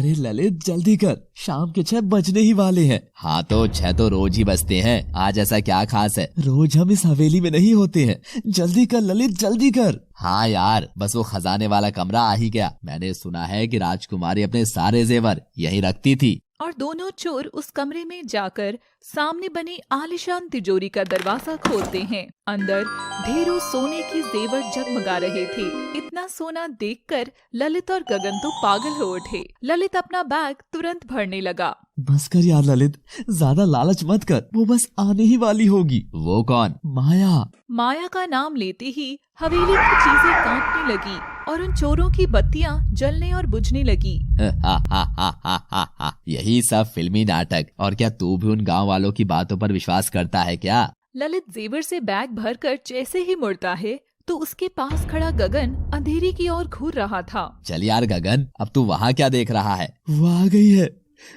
अरे ललित जल्दी कर, शाम के 6 बजने ही वाले हैं। हाँ तो 6 तो रोज ही बजते हैं, आज ऐसा क्या खास है? रोज हम इस हवेली में नहीं होते हैं। जल्दी कर ललित जल्दी कर। हाँ यार, बस वो खजाने वाला कमरा आ ही गया। मैंने सुना है कि राजकुमारी अपने सारे जेवर यहीं रखती थी। और दोनों चोर उस कमरे में जाकर सामने बनी आलीशान तिजोरी का दरवाजा खोलते हैं। अंदर ढेरों सोने की जेवर जगमगा रहे थे। इतना सोना देखकर ललित और गगन तो पागल हो उठे। ललित अपना बैग तुरंत भरने लगा। बस कर यार ललित, ज्यादा लालच मत कर, वो बस आने ही वाली होगी। वो कौन? माया। माया का नाम लेते ही हवेली की चीजें कांपने लगी और उन चोरों की बत्तियां जलने और बुझने लगी। यही सब फिल्मी नाटक। और क्या तू भी उन गांव वालों की बातों पर विश्वास करता है क्या? ललित जेवर से बैग भरकर जैसे ही मुड़ता है तो उसके पास खड़ा गगन अंधेरी की ओर घूर रहा था। चल यार गगन, अब तू वहाँ क्या देख रहा है? वो आ गई है,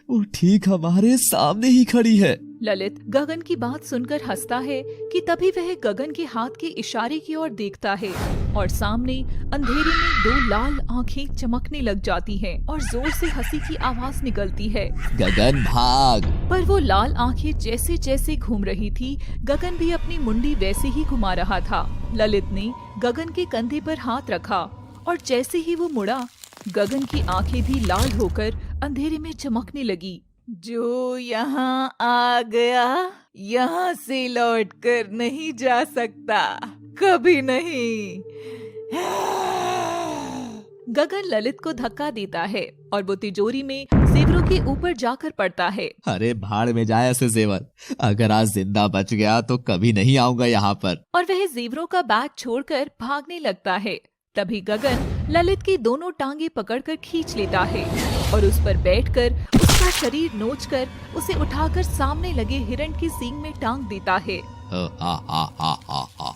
वो ठीक हमारे सामने ही खड़ी है। ललित गगन की बात सुनकर हंसता है कि तभी वह गगन के हाथ के इशारे की ओर देखता है और सामने अंधेरे में 2 लाल आंखें चमकने लग जाती हैं और जोर से हंसी की आवाज निकलती है। गगन भाग! पर वो लाल आंखें जैसे जैसे घूम रही थी, गगन भी अपनी मुंडी वैसे ही घुमा रहा था। ललित ने गगन के कंधे पर हाथ रखा और जैसे ही वो मुड़ा, गगन की आंखें भी लाल होकर अंधेरे में चमकने लगी। जो यहाँ आ गया यहाँ से लौट कर नहीं जा सकता, कभी नहीं। गगन ललित को धक्का देता है और वो तिजोरी में जेवरों के ऊपर जाकर पड़ता है। अरे भाड़ में जाए ऐसे जेवर, अगर आज जिंदा बच गया तो कभी नहीं आऊंगा यहाँ पर। और वह जेवरों का बैग छोड़कर भागने लगता है। तभी गगन ललित की दोनों टांगे पकड़कर खींच लेता है और उस पर बैठकर उसका शरीर नोचकर उसे उठाकर सामने लगे हिरण की सींग में टांग देता है।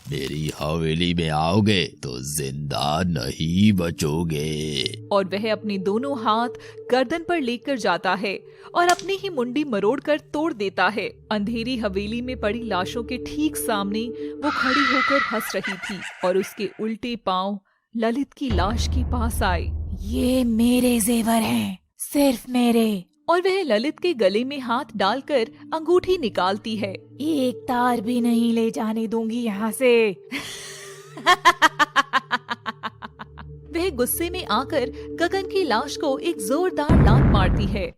मेरी हवेली में आओगे तो जिंदा नहीं बचोगे। और वह अपने दोनों हाथ गर्दन पर लेकर जाता है और अपनी ही मुंडी मरोड़कर तोड़ देता है। अंधेरी हवेली में पड़ी लाशों के ठीक सामने वो खड़ी होकर हंस रही थी और उसके उल्टे पांव ललित की लाश के पास आए। ये मेरे जेवर हैं, सिर्फ मेरे। और वह ललित के गले में हाथ डालकर अंगूठी निकालती है। एक तार भी नहीं ले जाने दूंगी यहाँ से। वह गुस्से में आकर गगन की लाश को एक जोरदार लात मारती है।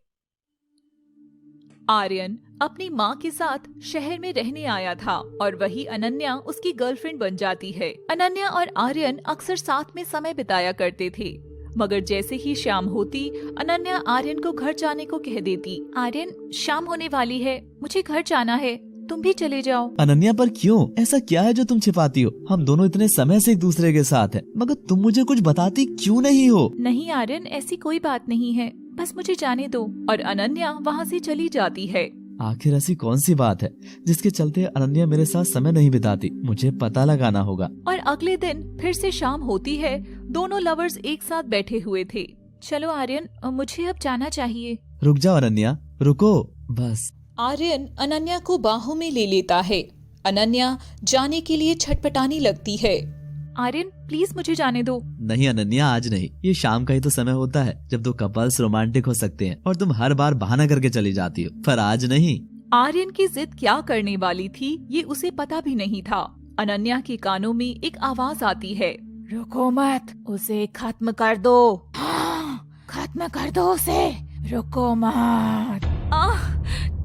आर्यन अपनी माँ के साथ शहर में रहने आया था और वही अनन्या उसकी गर्लफ्रेंड बन जाती है। अनन्या और आर्यन अक्सर साथ में समय बिताया करते थे, मगर जैसे ही शाम होती अनन्या आर्यन को घर जाने को कह देती। आर्यन, शाम होने वाली है, मुझे घर जाना है, तुम भी चले जाओ। अनन्या, पर क्यों? ऐसा क्या है जो तुम छिपाती हो? हम दोनों इतने समय से एक दूसरे के साथ हैं, मगर तुम मुझे कुछ बताती क्यों नहीं हो? नहीं आर्यन, ऐसी कोई बात नहीं है, बस मुझे जाने दो। और अनन्या वहाँ से चली जाती है। आखिर ऐसी कौन सी बात है जिसके चलते अनन्या मेरे साथ समय नहीं बिताती? मुझे पता लगाना होगा। और अगले दिन फिर से शाम होती है। दोनों लवर्स एक साथ बैठे हुए थे। चलो आर्यन, मुझे अब जाना चाहिए। रुक जाओ अनन्या, रुको बस। आर्यन अनन्या को बाहों में ले लेता है। अनन्या जाने के लिए छटपटाने लगती है। आर्यन, प्लीज मुझे जाने दो। नहीं अनन्या, आज नहीं। ये शाम का ही तो समय होता है जब 2 कपल्स रोमांटिक हो सकते हैं और तुम हर बार बहाना करके चली जाती हो, पर आज नहीं। आर्यन की जिद क्या करने वाली थी ये उसे पता भी नहीं था। अनन्या के कानों में एक आवाज आती है। रुको मत, उसे खत्म कर दो। हाँ, खत्म कर दो उसे, रुको मत।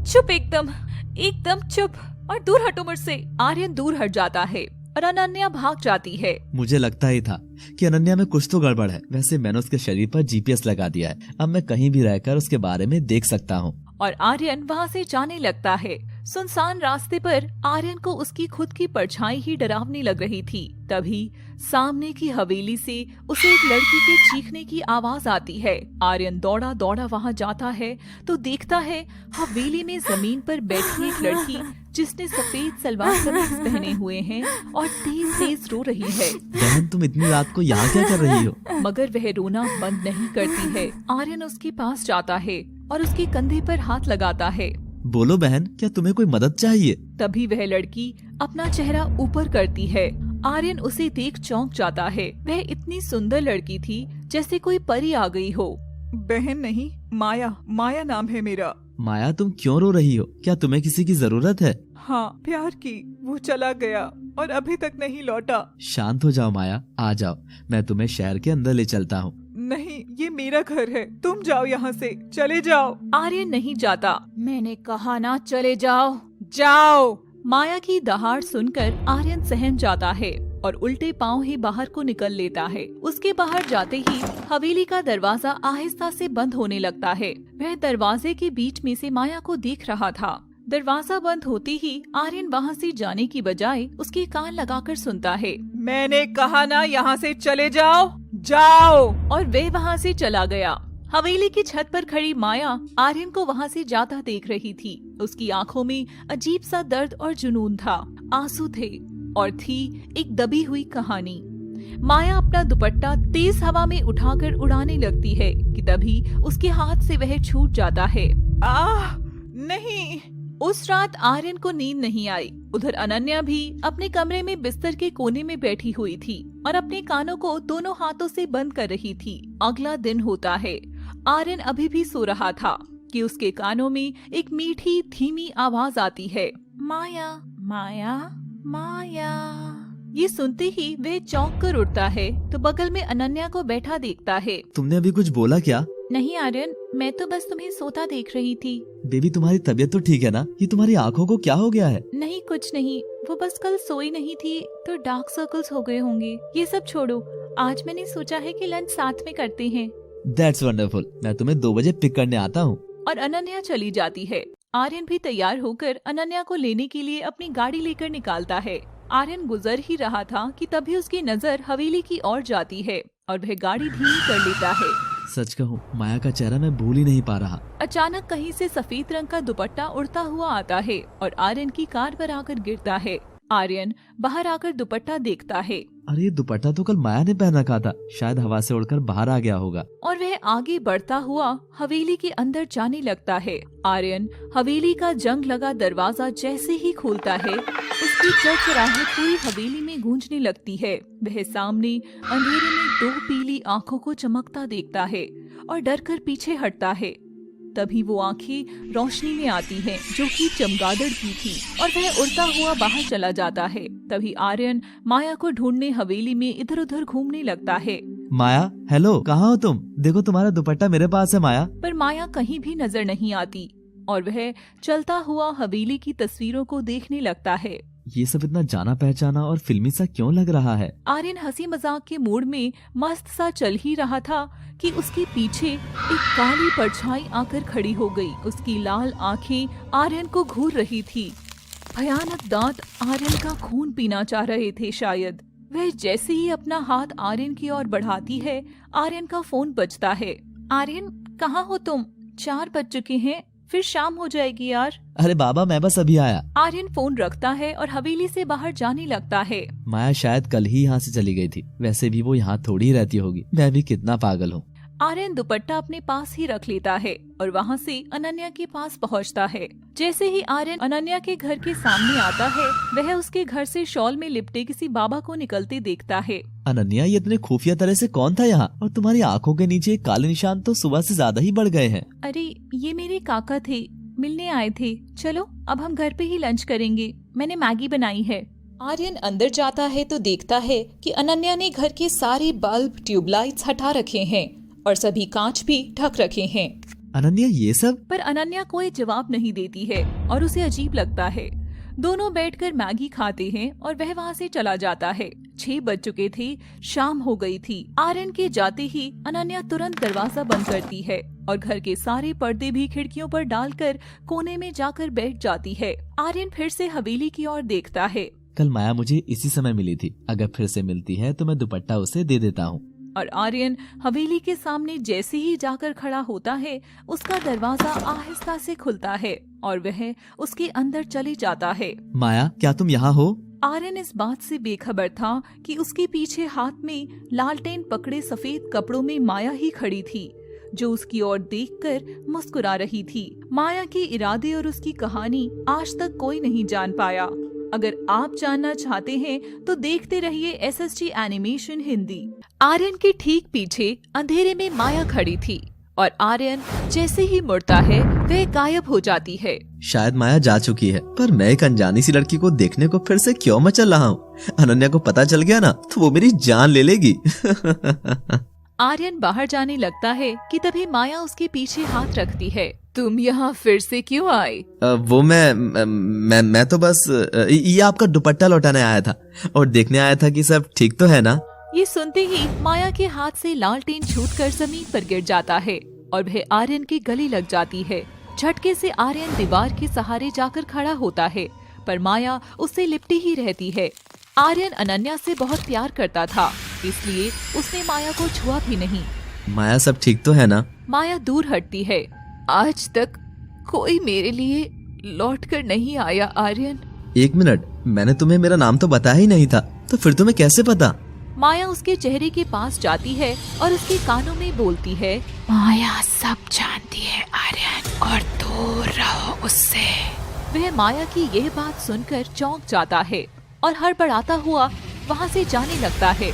चुप, एकदम चुप और दूर हटो मुझसे। आर्यन दूर हट जाता है और अनन्या भाग जाती है। मुझे लगता ही था कि अनन्या में कुछ तो गड़बड़ है। वैसे मैंने उसके शरीर पर GPS लगा दिया है, अब मैं कहीं भी रहकर उसके बारे में देख सकता हूँ। और आर्यन वहाँ से जाने लगता है। सुनसान रास्ते पर आर्यन को उसकी खुद की परछाई ही डरावनी लग रही थी। तभी सामने की हवेली से उसे एक लड़की के चीखने की आवाज आती है। आर्यन दौड़ा दौड़ा वहाँ जाता है तो देखता है हवेली में जमीन पर बैठी एक लड़की जिसने सफेद सलवार कमीज पहने हुए हैं और तेज तेज रो रही है। बहन, तुम इतनी रात को यहाँ क्या कर रही हो? मगर वह रोना बंद नहीं करती है। आर्यन उसके पास जाता है और उसके कंधे पर हाथ लगाता है। बोलो बहन, क्या तुम्हें कोई मदद चाहिए? तभी वह लड़की अपना चेहरा ऊपर करती है। आर्यन उसे देख चौंक जाता है। वह इतनी सुंदर लड़की थी जैसे कोई परी आ गई हो। बहन नहीं, माया, माया नाम है मेरा। माया, तुम क्यों रो रही हो? क्या तुम्हें किसी की जरूरत है? हाँ, प्यार की। वो चला गया और अभी तक नहीं लौटा। शांत हो जाओ माया, आ जाओ, मैं तुम्हें शहर के अंदर ले चलता हूँ। नहीं, ये मेरा घर है, तुम जाओ यहाँ से, चले जाओ। आर्यन नहीं जाता। मैंने कहा ना चले जाओ, जाओ। माया की दहाड़ सुनकर आर्यन सहम जाता है और उल्टे पांव ही बाहर को निकल लेता है। उसके बाहर जाते ही हवेली का दरवाजा आहिस्ता से बंद होने लगता है। वह दरवाजे के बीच में से माया को देख रहा था। दरवाजा बंद होते ही आर्यन वहाँ से जाने की बजाय उसके कान लगाकर सुनता है, मैंने कहा ना यहाँ से चले जाओ, जाओ। और वे वहाँ से चला गया। हवेली की छत पर खड़ी माया आर्यन को वहाँ से जाता देख रही थी। उसकी आंखों में अजीब सा दर्द और जुनून था, आंसू थे और थी एक दबी हुई कहानी। माया अपना दुपट्टा तेज हवा में उठाकर उड़ाने लगती है कि तभी उसके हाथ से वह छूट जाता है। आह, नहीं। उस रात आर्यन को नींद नहीं आई। उधर अनन्या भी अपने कमरे में बिस्तर के कोने में बैठी हुई थी और अपने कानों को दोनों हाथों से बंद कर रही थी। अगला दिन होता है। आर्यन अभी भी सो रहा था कि उसके कानों में एक मीठी धीमी आवाज आती है, माया, माया, माया। ये सुनते ही वे चौंक कर उठता है तो बगल में अनन्या को बैठा देखता है। तुमने अभी कुछ बोला क्या? नहीं आर्यन, मैं तो बस तुम्हें सोता देख रही थी। बेबी, तुम्हारी तबीयत तो ठीक है ना? ये तुम्हारी आंखों को क्या हो गया है? नहीं, कुछ नहीं, वो बस कल सोई नहीं थी तो डार्क सर्कल्स हो गए होंगे। ये सब छोड़ो, आज मैंने सोचा है कि लंच साथ में करते हैं। That's wonderful. मैं तुम्हें 2 बजे पिक करने आता हूँ। और अनन्या चली जाती है। आर्यन भी तैयार होकर अनन्या को लेने के लिए अपनी गाड़ी लेकर निकालता है। आर्यन गुजर ही रहा था कि तभी उसकी नजर हवेली की ओर जाती है और वह गाड़ी धीमी कर लेता है। सच कहूँ, माया का चेहरा मैं भूल ही नहीं पा रहा। अचानक कहीं से सफेद रंग का दुपट्टा उड़ता हुआ आता है और आर्यन की कार पर आकर गिरता है। आर्यन बाहर आकर दुपट्टा देखता है। अरे, ये दुपट्टा तो कल माया ने पहन रखा था, शायद हवा से उड़कर बाहर आ गया होगा। और वह आगे बढ़ता हुआ हवेली के अंदर जाने लगता है। आर्यन हवेली का जंग लगा दरवाजा जैसे ही खोलता है, उसकी चरचराहट पूरी हवेली में गूंजने लगती है। वह सामने अंधेरे में 2 पीली आंखों को चमकता देखता है और डरकर पीछे हटता है। तभी वो आंखें रोशनी में आती हैं, जो कि चमगादड़ की थी, और वह उड़ता हुआ बाहर चला जाता है। तभी आर्यन माया को ढूंढने हवेली में इधर उधर घूमने लगता है। माया, हेलो, कहाँ हो तुम? देखो, तुम्हारा दुपट्टा मेरे पास है माया। पर माया कहीं भी नजर नहीं आती और वह चलता हुआ हवेली की तस्वीरों को देखने लगता है। ये सब इतना जाना पहचाना और फिल्मी सा क्यों लग रहा है? आर्यन हंसी मजाक के मूड में मस्त सा चल ही रहा था कि उसके पीछे एक काली परछाई आकर खड़ी हो गई। उसकी लाल आंखें आर्यन को घूर रही थी। भयानक दांत आर्यन का खून पीना चाह रहे थे शायद। वह जैसे ही अपना हाथ आर्यन की ओर बढ़ाती है, आर्यन का फोन बजता है। आर्यन, कहाँ हो तुम? 4 बज चुके हैं, फिर शाम हो जाएगी यार। अरे बाबा, मैं बस अभी आया। आर्यन फोन रखता है और हवेली से बाहर जाने लगता है। माया शायद कल ही यहाँ से चली गई थी, वैसे भी वो यहाँ थोड़ी ही रहती होगी। मैं भी कितना पागल हूँ। आर्यन दुपट्टा अपने पास ही रख लेता है और वहाँ से अनन्या के पास पहुँचता है। जैसे ही आर्यन अनन्या के घर के सामने आता है, वह उसके घर से शॉल में लिपटे किसी बाबा को निकलते देखता है। अनन्या, ये इतने खुफिया तरह से कौन था यहाँ? और तुम्हारी आंखों के नीचे काले निशान तो सुबह से ज्यादा ही बढ़ गए हैं। अरे, ये मेरे काका थे, मिलने आए थे। चलो अब हम घर पे ही लंच करेंगे, मैंने मैगी बनाई है। आर्यन अंदर जाता है तो देखता है कि अनन्या ने घर के सारे बल्ब ट्यूबलाइट्स हटा रखे हैं और सभी कांच भी ढक रखे हैं। अनन्या, ये सब? पर अनन्या कोई जवाब नहीं देती है और उसे अजीब लगता है। दोनों बैठकर मैगी खाते हैं और वह वहाँ से चला जाता है। 6 बज चुके थे, शाम हो गई थी। आर्यन के जाते ही अनन्या तुरंत दरवाजा बंद करती है और घर के सारे पर्दे भी खिड़कियों पर डालकर कोने में जाकर बैठ जाती है। आर्यन फिर से हवेली की ओर देखता है। कल माया मुझे इसी समय मिली थी, अगर फिर से मिलती है तो मैं दुपट्टा उसे दे देता हूँ। और आर्यन हवेली के सामने जैसे ही जाकर खड़ा होता है, उसका दरवाजा आहिस्ता से खुलता है और वह उसके अंदर चले जाता है। माया, क्या तुम यहाँ हो? आर्यन इस बात से बेखबर था कि उसके पीछे हाथ में लालटेन पकड़े सफेद कपड़ों में माया ही खड़ी थी, जो उसकी ओर देखकर मुस्कुरा रही थी। माया के इरादे और उसकी कहानी आज तक कोई नहीं जान पाया। अगर आप जानना चाहते हैं तो देखते रहिए SSG एनिमेशन हिंदी। आर्यन के ठीक पीछे अंधेरे में माया खड़ी थी। और आर्यन जैसे ही मुड़ता है वह गायब हो जाती है। शायद माया जा चुकी है, पर मैं एक अनजानी सी लड़की को देखने को फिर से क्यों मचल रहा हूँ? अनन्या को पता चल गया ना तो वो मेरी जान ले लेगी। आर्यन बाहर जाने लगता है कि तभी माया उसके पीछे हाथ रखती है। तुम यहाँ फिर से क्यों आए? वो मैं तो बस ये आपका दुपट्टा लौटाने आया था और देखने आया था कि सब ठीक तो है ना। ये सुनते ही माया के हाथ से लालटेन छूटकर जमीन पर गिर जाता है और वह आर्यन की गले लग जाती है। झटके से आर्यन दीवार के सहारे जाकर खड़ा होता है, पर माया उससे लिपटी ही रहती है। आर्यन अनन्या से बहुत प्यार करता था, इसलिए उसने माया को छुआ भी नहीं। माया सब ठीक तो है ना? माया दूर हटती है। आज तक कोई मेरे लिए लौट कर नहीं आया आर्यन। 1 मिनट, मैंने तुम्हें मेरा नाम तो बताया ही नहीं था, तो फिर तुम्हें कैसे पता? माया उसके चेहरे के पास जाती है और उसके कानों में बोलती है, माया सब जानती है आर्यन, और दूर रहो उससे। वह माया की यह बात सुनकर चौंक जाता है और हड़बड़ाता हुआ वहाँ से जाने लगता है।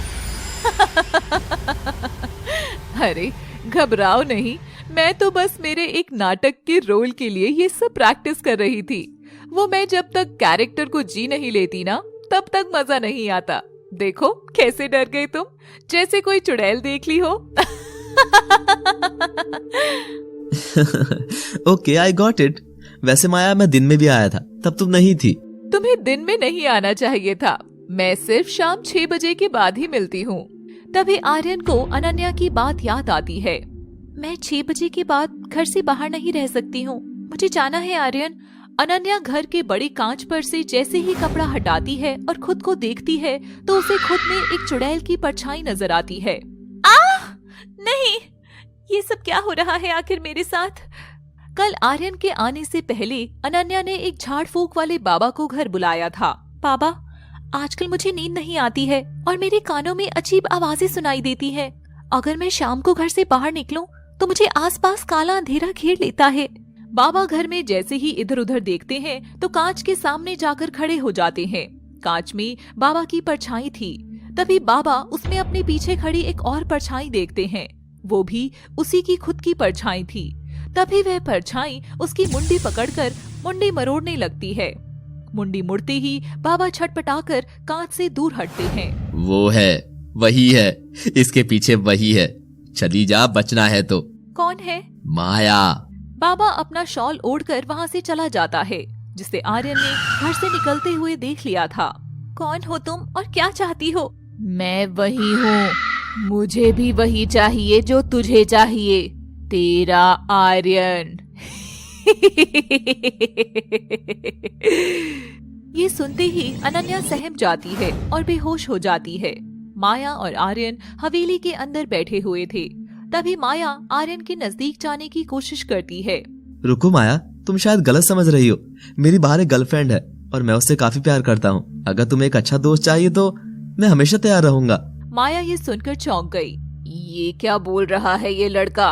अरे घबराओ नहीं, मैं तो बस मेरे एक नाटक के रोल के लिए ये सब प्रैक्टिस कर रही थी। वो मैं जब तक कैरेक्टर को जी नहीं लेती ना, तब तक मजा नहीं आता। देखो कैसे डर गए तुम, जैसे कोई चुड़ैल देख ली हो। Okay, I got it. वैसे माया, मैं दिन में भी आया था, तब तुम नहीं थी। तुम्हें दिन में नहीं आना चाहिए था, मैं सिर्फ शाम 6 बजे के बाद ही मिलती हूँ। तभी आर्यन को अनन्या की बात याद आती है। मैं 6 बजे के बाद घर से बाहर नहीं रह सकती हूँ, मुझे जाना है आर्यन। अनन्या घर के बड़े कांच पर से जैसे ही कपड़ा हटाती है और खुद को देखती है तो उसे खुद में एक चुड़ैल की परछाई नजर आती है। नहीं, ये सब क्या हो रहा है आखिर मेरे साथ? कल आर्यन के आने से पहले अनन्या ने एक झाड़ फूक वाले बाबा को घर बुलाया था। बाबा, आजकल मुझे नींद नहीं आती है और मेरे कानों में अजीब आवाजें सुनाई देती हैं। अगर मैं शाम को घर से बाहर निकलूं तो मुझे आसपास काला अंधेरा घेर लेता है। बाबा घर में जैसे ही इधर उधर देखते हैं तो कांच के सामने जाकर खड़े हो जाते हैं। कांच में बाबा की परछाई थी। तभी बाबा उसमें अपने पीछे खड़ी एक और परछाई देखते हैं, वो भी उसी की खुद की परछाई थी। तभी वह परछाई उसकी मुंडी पकड़कर मुंडी मरोड़ने लगती है। मुंडी मुड़ते ही बाबा छटपटाकर कांच से दूर हटते हैं। वो है, वही है, इसके पीछे वही है, चली जा, बचना है तो। कौन है? माया। बाबा अपना शॉल ओढ़कर वहाँ से चला जाता है, जिसे आर्यन ने घर से निकलते हुए देख लिया था। कौन हो तुम और क्या चाहती हो? मैं वही हूँ, मुझे भी वही चाहिए जो तुझे चाहिए, तेरा आर्यन। ये सुनते ही अनन्या सहम जाती है और बेहोश हो जाती है। माया और आर्यन हवेली के अंदर बैठे हुए थे। तभी माया आर्यन के नजदीक जाने की कोशिश करती है। रुको माया, तुम शायद गलत समझ रही हो। मेरी बाहर एक गर्लफ्रेंड है और मैं उससे काफी प्यार करता हूँ। अगर तुम्हें एक अच्छा दोस्त चाहिए तो मैं हमेशा तैयार रहूंगा। माया ये सुनकर चौंक गई। ये क्या बोल रहा है ये लड़का?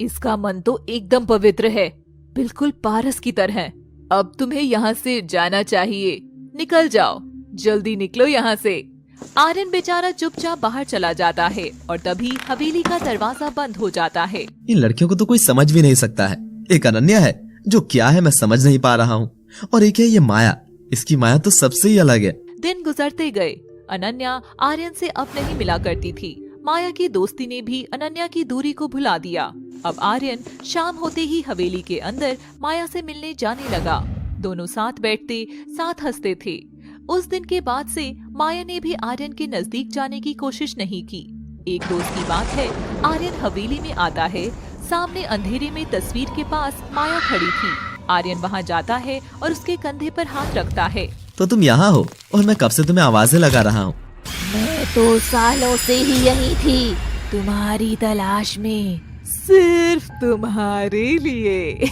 इसका मन तो एकदम पवित्र है, बिल्कुल पारस की तरह। अब तुम्हें यहाँ से जाना चाहिए, निकल जाओ, जल्दी निकलो यहाँ से। आर्यन बेचारा चुपचाप बाहर चला जाता है और तभी हवेली का दरवाजा बंद हो जाता है। इन लड़कियों को तो कोई समझ भी नहीं सकता है। एक अनन्या है जो क्या है मैं समझ नहीं पा रहा हूँ, और एक है ये माया, इसकी माया तो सबसे ही अलग है। दिन गुजरते गए। अनन्या आर्यन से अब नहीं मिला करती थी। माया की दोस्ती ने भी अनन्या की दूरी को भुला दिया। अब आर्यन शाम होते ही हवेली के अंदर माया से मिलने जाने लगा। दोनों साथ बैठते, साथ हंसते थे। उस दिन के बाद से माया ने भी आर्यन के नजदीक जाने की कोशिश नहीं की। एक रोज की बात है, आर्यन हवेली में आता है। सामने अंधेरे में तस्वीर के पास माया खड़ी थी। आर्यन वहाँ जाता है और उसके कंधे पर हाथ रखता है। तो तुम यहाँ हो और मैं कब से तुम्हें आवाजें लगा रहा हूँ। मैं तो सालों से ही यही थी, तुम्हारी तलाश में, सिर्फ तुम्हारे लिए।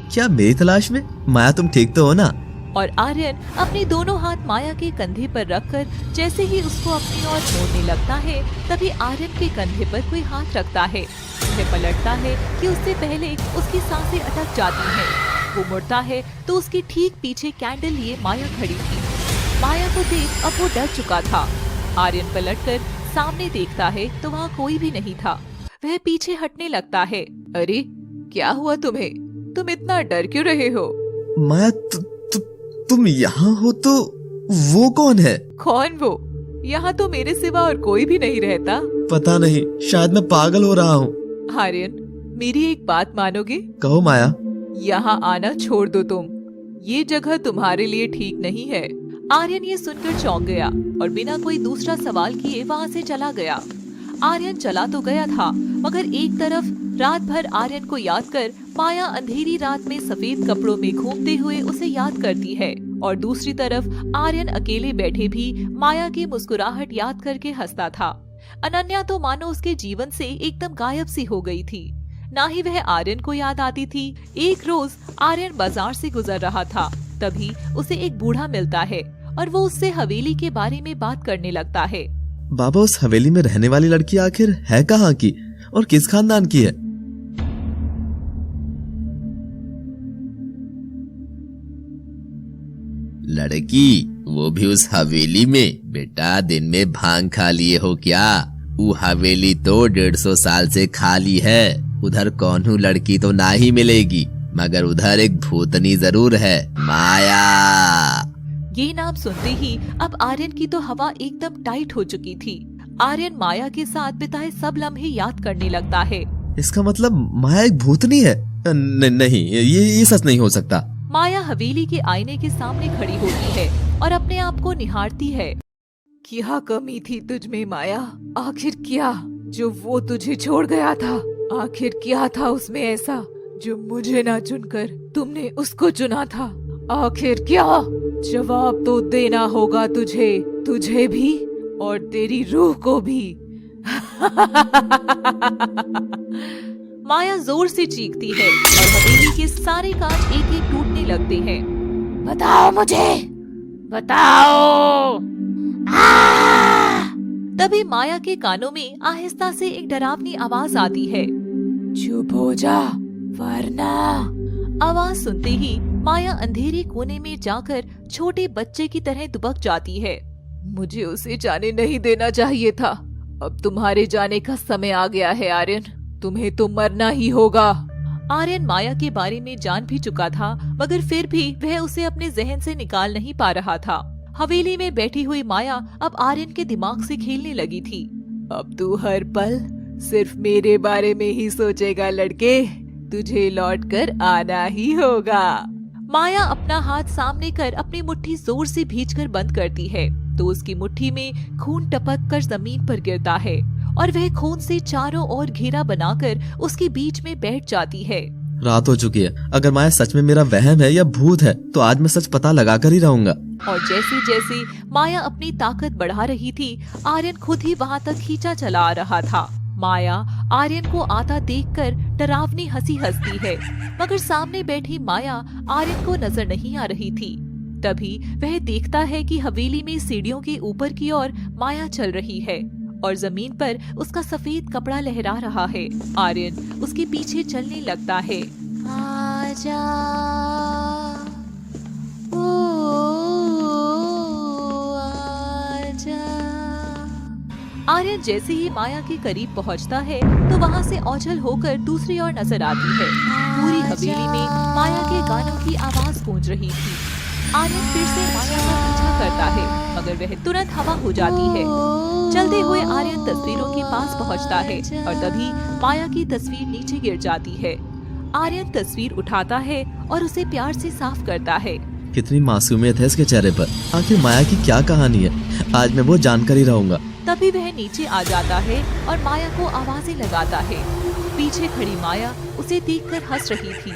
क्या मेरी तलाश में? माया तुम ठीक तो हो ना? और आर्यन अपने दोनों हाथ माया के कंधे पर रखकर जैसे ही उसको अपनी ओर मोड़ने लगता है, तभी आर्यन के कंधे पर कोई हाथ रखता है। वह पलटता है कि उससे पहले उसकी सांसें अटक जाती हैं। वो मुड़ता है तो उसके ठीक पीछे कैंडल लिए माया खड़ी थी। माया को देख अब वो डर चुका था। आर्यन पलटकर सामने देखता है तो वहाँ कोई भी नहीं था। वह पीछे हटने लगता है। अरे क्या हुआ तुम्हें? तुम इतना डर क्यों रहे हो? माया तुम यहाँ हो तो वो कौन है? कौन वो? यहाँ तो मेरे सिवा और कोई भी नहीं रहता। पता नहीं, शायद मैं पागल हो रहा हूँ। आर्यन, मेरी एक बात मानोगे? कहो माया। यहाँ आना छोड़ दो तुम, ये जगह तुम्हारे लिए ठीक नहीं है। आर्यन ये सुनकर चौंक गया और बिना कोई दूसरा सवाल किए वहाँ से चला गया। आर्यन चला तो गया था, मगर एक तरफ रात भर आर्यन को याद कर माया अंधेरी रात में सफेद कपड़ों में घूमते हुए उसे याद करती है, और दूसरी तरफ आर्यन अकेले बैठे भी माया की मुस्कुराहट याद करके हंसता था। अनन्या तो मानो उसके जीवन से एकदम गायब सी हो गई थी। ना ही वह आर्यन को याद आती थी। एक रोज आर्यन बाजार से गुजर रहा था, तभी उसे एक बूढ़ा मिलता है और वो उससे हवेली के बारे में बात करने लगता है। बाबा, उस हवेली में रहने वाली लड़की आखिर है कहाँ की और किस खानदान की है? लड़की? वो भी उस हवेली में? बेटा, दिन में भांग खा लिए हो क्या? वो हवेली तो 150 साल से खाली है। उधर कौनू लड़की तो ना ही मिलेगी, मगर उधर एक भूतनी जरूर है, माया। ये नाम सुनते ही अब आर्यन की तो हवा एकदम टाइट हो चुकी थी। आर्यन माया के साथ बिताए सब लम्हे याद करने लगता है। इसका मतलब माया एक भूतनी है? नहीं, ये सच नहीं हो सकता। माया हवेली के आईने के सामने खड़ी होती है और अपने आप को निहारती है। क्या कमी थी तुझ में माया? आखिर क्या जो वो तुझे छोड़ गया था? आखिर क्या था उसमें ऐसा जो मुझे ना चुनकर तुमने उसको चुना था? आखिर क्या? जवाब तो देना होगा तुझे भी और तेरी रूह को भी। माया जोर से चीखती है और हवेली के सारे कांच एक एक टूटने लगते हैं। बताओ मुझे, बताओ। तभी माया के कानों में आहिस्ता से एक डरावनी आवाज आती है। चुप हो जा वरना। आवाज सुनते ही माया अंधेरे कोने में जाकर छोटे बच्चे की तरह दुबक जाती है। मुझे उसे जाने नहीं देना चाहिए था। अब तुम्हारे जाने का समय आ गया है आर्यन, तुम्हें तो मरना ही होगा। आर्यन माया के बारे में जान भी चुका था, मगर फिर भी वह उसे अपने जहन से निकाल नहीं पा रहा था। हवेली में बैठी हुई माया अब आर्यन के दिमाग से खेलने लगी थी। अब तू हर पल सिर्फ मेरे बारे में ही सोचेगा लड़के, तुझे लौटकर आना ही होगा। माया अपना हाथ सामने कर अपनी मुट्ठी जोर से भींचकर बंद करती है, तो उसकी मुट्ठी में खून टपक कर जमीन पर गिरता है और वह खून से चारों ओर घेरा बनाकर उसके बीच में बैठ जाती है। रात हो चुकी है। अगर माया सच में मेरा वहम है या भूत है तो आज मैं सच पता लगा कर ही रहूंगा। और जैसे जैसे माया अपनी ताकत बढ़ा रही थी, आर्यन खुद ही वहाँ तक खींचा चला आ रहा था। माया आर्यन को आता देखकर डरावनी हंसी हंसती है, मगर सामने बैठी माया आर्यन को नजर नहीं आ रही थी। तभी वह देखता है कि हवेली में सीढ़ियों के ऊपर की ओर माया चल रही है और जमीन पर उसका सफेद कपड़ा लहरा रहा है। आर्यन उसके पीछे चलने लगता है। आजा, आर्यन जैसे ही माया के करीब पहुंचता है तो वहां से ओझल होकर दूसरी ओर नजर आती है। पूरी हवेली में माया के गानों की आवाज गूंज रही थी। आर्यन फिर से माया का पीछा करता है, मगर वह तुरंत हवा हो जाती है। चलते हुए आर्यन तस्वीरों के पास पहुंचता है और तभी माया की तस्वीर नीचे गिर जाती है। आर्यन तस्वीर उठाता है और उसे प्यार से साफ करता है। कितनी मासूमियत है इसके चेहरे पर। आखिर माया की क्या कहानी है, आज मैं वो जानकर ही रहूंगा। तभी वह नीचे आ जाता है और माया को आवाजें लगाता है। पीछे खड़ी माया उसे देखकर हंस रही थी।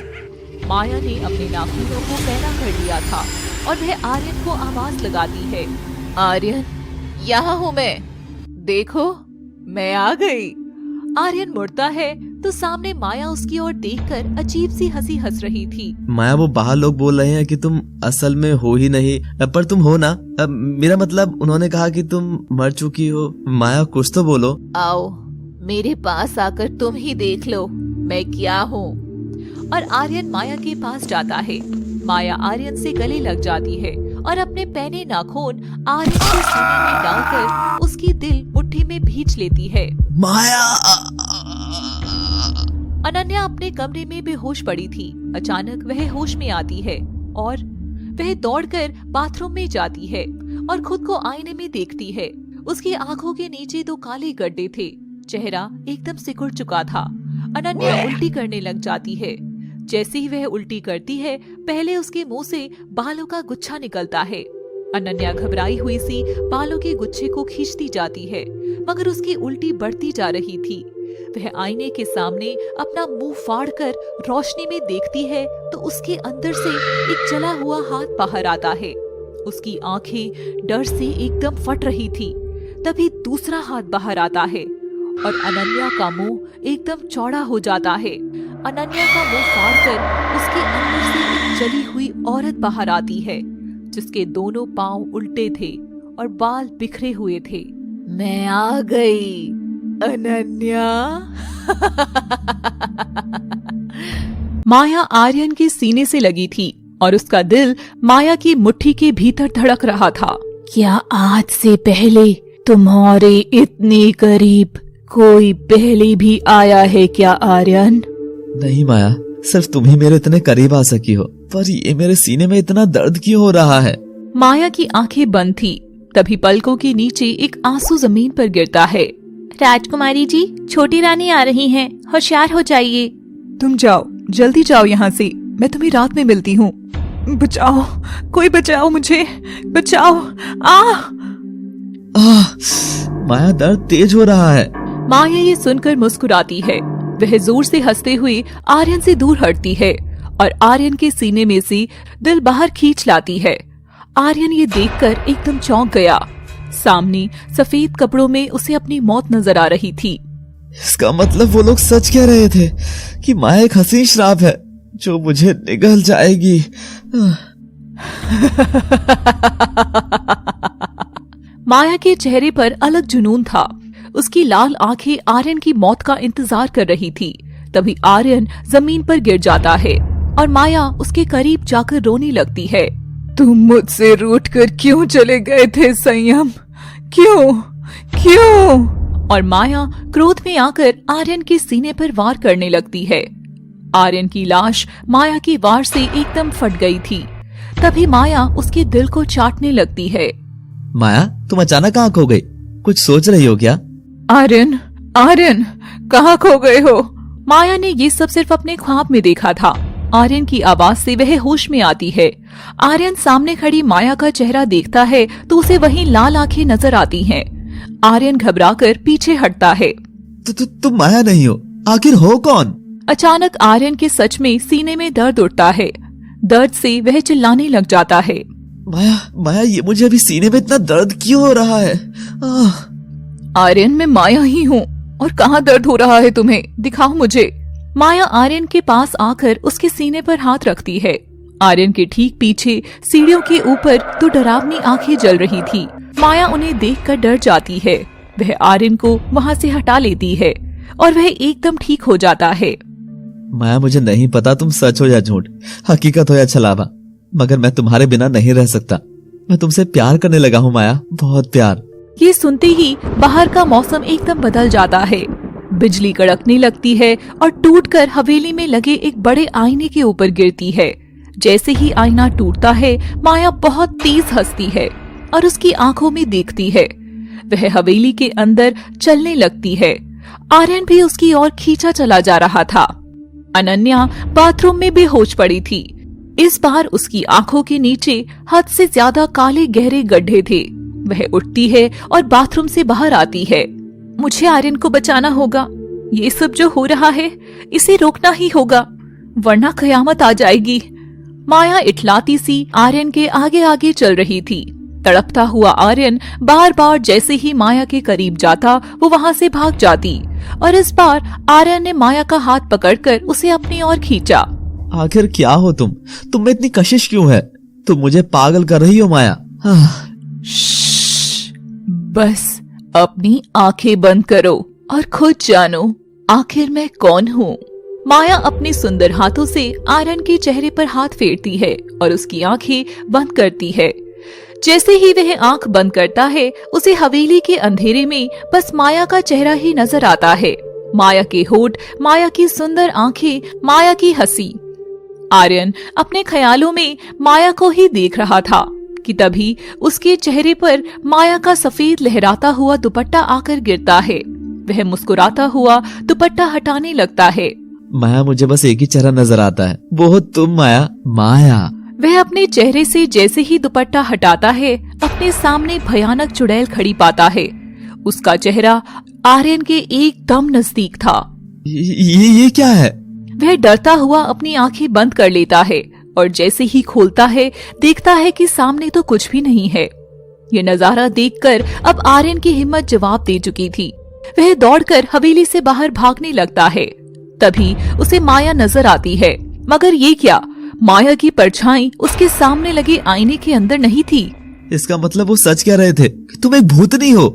माया ने अपने नाखूनों को पैना कर लिया था और वह आर्यन को आवाज लगाती है। आर्यन, यहाँ हूँ मैं, देखो मैं आ गई। आर्यन मुड़ता है तो सामने माया उसकी ओर देखकर अजीब सी हंसी हंस रही थी। माया, वो बाहर लोग बोल रहे हैं कि तुम असल में हो ही नहीं, पर तुम हो ना। मेरा मतलब उन्होंने कहा कि तुम मर चुकी हो। माया, कुछ तो बोलो। आओ मेरे पास आकर तुम ही देख लो मैं क्या हूँ। और आर्यन माया के पास जाता है। माया आर्यन से गले लग जाती है और अपने पैने नाखून आर्यन के सीने में डालकर उसकी दिल मुट्ठी में भींच लेती है। माया, अनन्या अपने कमरे में बेहोश पड़ी थी। अचानक वह होश में आती है और वह दौड़कर बाथरूम में जाती है और खुद को आईने में देखती है। उसकी आंखों के नीचे 2 काले गड्ढे थे। चेहरा एकदम सिकुड़ चुका था। अनन्या उल्टी करने लग जाती है। जैसे ही वह उल्टी करती है, पहले उसके मुंह से बालों का गुच्छा निकलता है। अनन्या घबराई हुई सी बालों के गुच्छे को खींचती जाती है, मगर उसकी उल्टी बढ़ती जा रही थी। वह आईने के सामने अपना मुंह फाड़कर रोशनी में देखती है तो उसके अंदर से एक जला हुआ हाथ बाहर आता है। उसकी आंखें डर से एकदम फट रही थी। तभी दूसरा हाथ बाहर आता है और अनन्या का मुंह एकदम चौड़ा हो जाता है। अनन्या का मुंह फाड़कर उसके अंदर से एक जली हुई औरत बाहर आती है, जिसके दोनों पांव उल्टे थे और बाल बिखरे हुए थे। मैं आ गई अनन्या। माया आर्यन के सीने से लगी थी और उसका दिल माया की मुट्ठी के भीतर धड़क रहा था। क्या आज से पहले तुम्हारे इतने करीब कोई पहले भी आया है क्या आर्यन? नहीं माया, सिर्फ तुम ही मेरे इतने करीब आ सकी हो, पर ये मेरे सीने में इतना दर्द क्यों हो रहा है? माया की आंखें बंद थी। तभी पलकों के नीचे एक आंसू जमीन पर गिरता है। राजकुमारी जी, छोटी रानी आ रही हैं, होशियार हो जाइए। तुम जाओ, जल्दी जाओ यहाँ से। मैं तुम्हें रात में मिलती हूँ। बचाओ, कोई बचाओ मुझे, बचाओ। माया, दर्द तेज हो रहा है। माया ये सुनकर मुस्कुराती है। वह जोर से हंसते हुए आर्यन से दूर हटती है और आर्यन के सीने में से दिल बाहर खींच लाती है। आर्यन ये देखकर एकदम चौंक गया। सामने सफेद कपड़ों में उसे अपनी मौत नजर आ रही थी। इसका मतलब वो लोग सच कह रहे थे कि माया एक हसीन श्राप है जो मुझे निगल जाएगी। माया के चेहरे पर अलग जुनून था। उसकी लाल आंखें आर्यन की मौत का इंतजार कर रही थी। तभी आर्यन जमीन पर गिर जाता है और माया उसके करीब जाकर रोने लगती है। तुम मुझसे रूठकर क्यों चले गए थे संयम? क्यों? और माया क्रोध में आकर आर्यन के सीने पर वार करने लगती है। आर्यन की लाश माया की वार से एकदम फट गई थी। तभी माया उसके दिल को चाटने लगती है। माया, तुम अचानक कहाँ खो गई? कुछ सोच रही हो क्या? आर्यन, कहाँ खो गए हो? माया ने ये सब सिर्फ अपने ख्वाब में देखा था। आर्यन की आवाज से वह होश में आती है। आर्यन सामने खड़ी माया का चेहरा देखता है तो उसे वहीं लाल आंखें नजर आती हैं। आर्यन घबराकर पीछे हटता है। तुम माया नहीं हो, आखिर हो कौन? अचानक आर्यन के सच में सीने में दर्द उठता है। दर्द से वह चिल्लाने लग जाता है। माया, ये मुझे अभी सीने में इतना दर्द क्यों हो रहा है? आर्यन, मैं माया ही हूँ। और कहाँ दर्द हो रहा है तुम्हें? दिखाओ मुझे। माया आर्यन के पास आकर उसके सीने पर हाथ रखती है। आर्यन के ठीक पीछे सीढ़ियों के ऊपर 2 डरावनी आंखें जल रही थी। माया उन्हें देखकर डर जाती है। वह आर्यन को वहाँ से हटा लेती है और वह एकदम ठीक हो जाता है। माया, मुझे नहीं पता तुम सच हो या झूठ, हकीकत हो या छलावा, मगर मैं तुम्हारे बिना नहीं रह सकता। मैं तुमसे प्यार करने लगा हूँ माया, बहुत प्यार। ये सुनते ही बाहर का मौसम एकदम बदल जाता है। बिजली कड़कने लगती है और टूटकर हवेली में लगे एक बड़े आईने के ऊपर गिरती है। जैसे ही आईना टूटता है, माया बहुत तेज हंसती है और उसकी आंखों में देखती है। वह हवेली के अंदर चलने लगती है। आर्यन भी उसकी ओर खींचा चला जा रहा था। अनन्या बाथरूम में बेहोश पड़ी थी। इस बार उसकी आंखों के नीचे हद से ज्यादा काले गहरे गड्ढे थे। वह उठती है और बाथरूम से बाहर आती है। मुझे आर्यन को बचाना होगा। ये सब जो हो रहा है, इसे रोकना ही होगा, वरना कयामत आ जाएगी। माया इठलाती सी आर्यन के आगे आगे चल रही थी। तड़पता हुआ आर्यन बार बार जैसे ही माया के करीब जाता, वो वहाँ से भाग जाती। और इस बार आर्यन ने माया का हाथ पकड़कर उसे अपनी ओर खींचा। आखिर क्या हो तुम में इतनी कशिश क्यों है? तुम मुझे पागल कर रही हो माया। बस अपनी आंखें बंद करो और खुद जानो आखिर मैं कौन हूँ। माया अपने सुंदर हाथों से आर्यन के चेहरे पर हाथ फेरती है और उसकी आंखें बंद करती है। जैसे ही वह आंख बंद करता है, उसे हवेली के अंधेरे में बस माया का चेहरा ही नजर आता है। माया के होठ, माया की सुंदर आंखें, माया की हंसी। आर्यन अपने ख्यालों में माया को ही देख रहा था कि तभी उसके चेहरे पर माया का सफेद लहराता हुआ दुपट्टा आकर गिरता है। वह मुस्कुराता हुआ दुपट्टा हटाने लगता है। माया, मुझे बस एक ही चेहरा नजर आता है, वो तुम माया। माया। वह अपने चेहरे से जैसे ही दुपट्टा हटाता है, अपने सामने भयानक चुड़ैल खड़ी पाता है। उसका चेहरा आर्यन के एकदम नजदीक था। ये क्या है? वह डरता हुआ अपनी आंखें बंद कर लेता है और जैसे ही खोलता है, देखता है कि सामने तो कुछ भी नहीं है। ये नजारा देखकर अब आर्यन की हिम्मत जवाब दे चुकी थी। वह दौड़कर हवेली से बाहर भागने लगता है। तभी उसे माया नजर आती है, मगर ये क्या, माया की परछाई उसके सामने लगे आईने के अंदर नहीं थी। इसका मतलब वो सच कह रहे थे कि तुम एक भूतनी हो।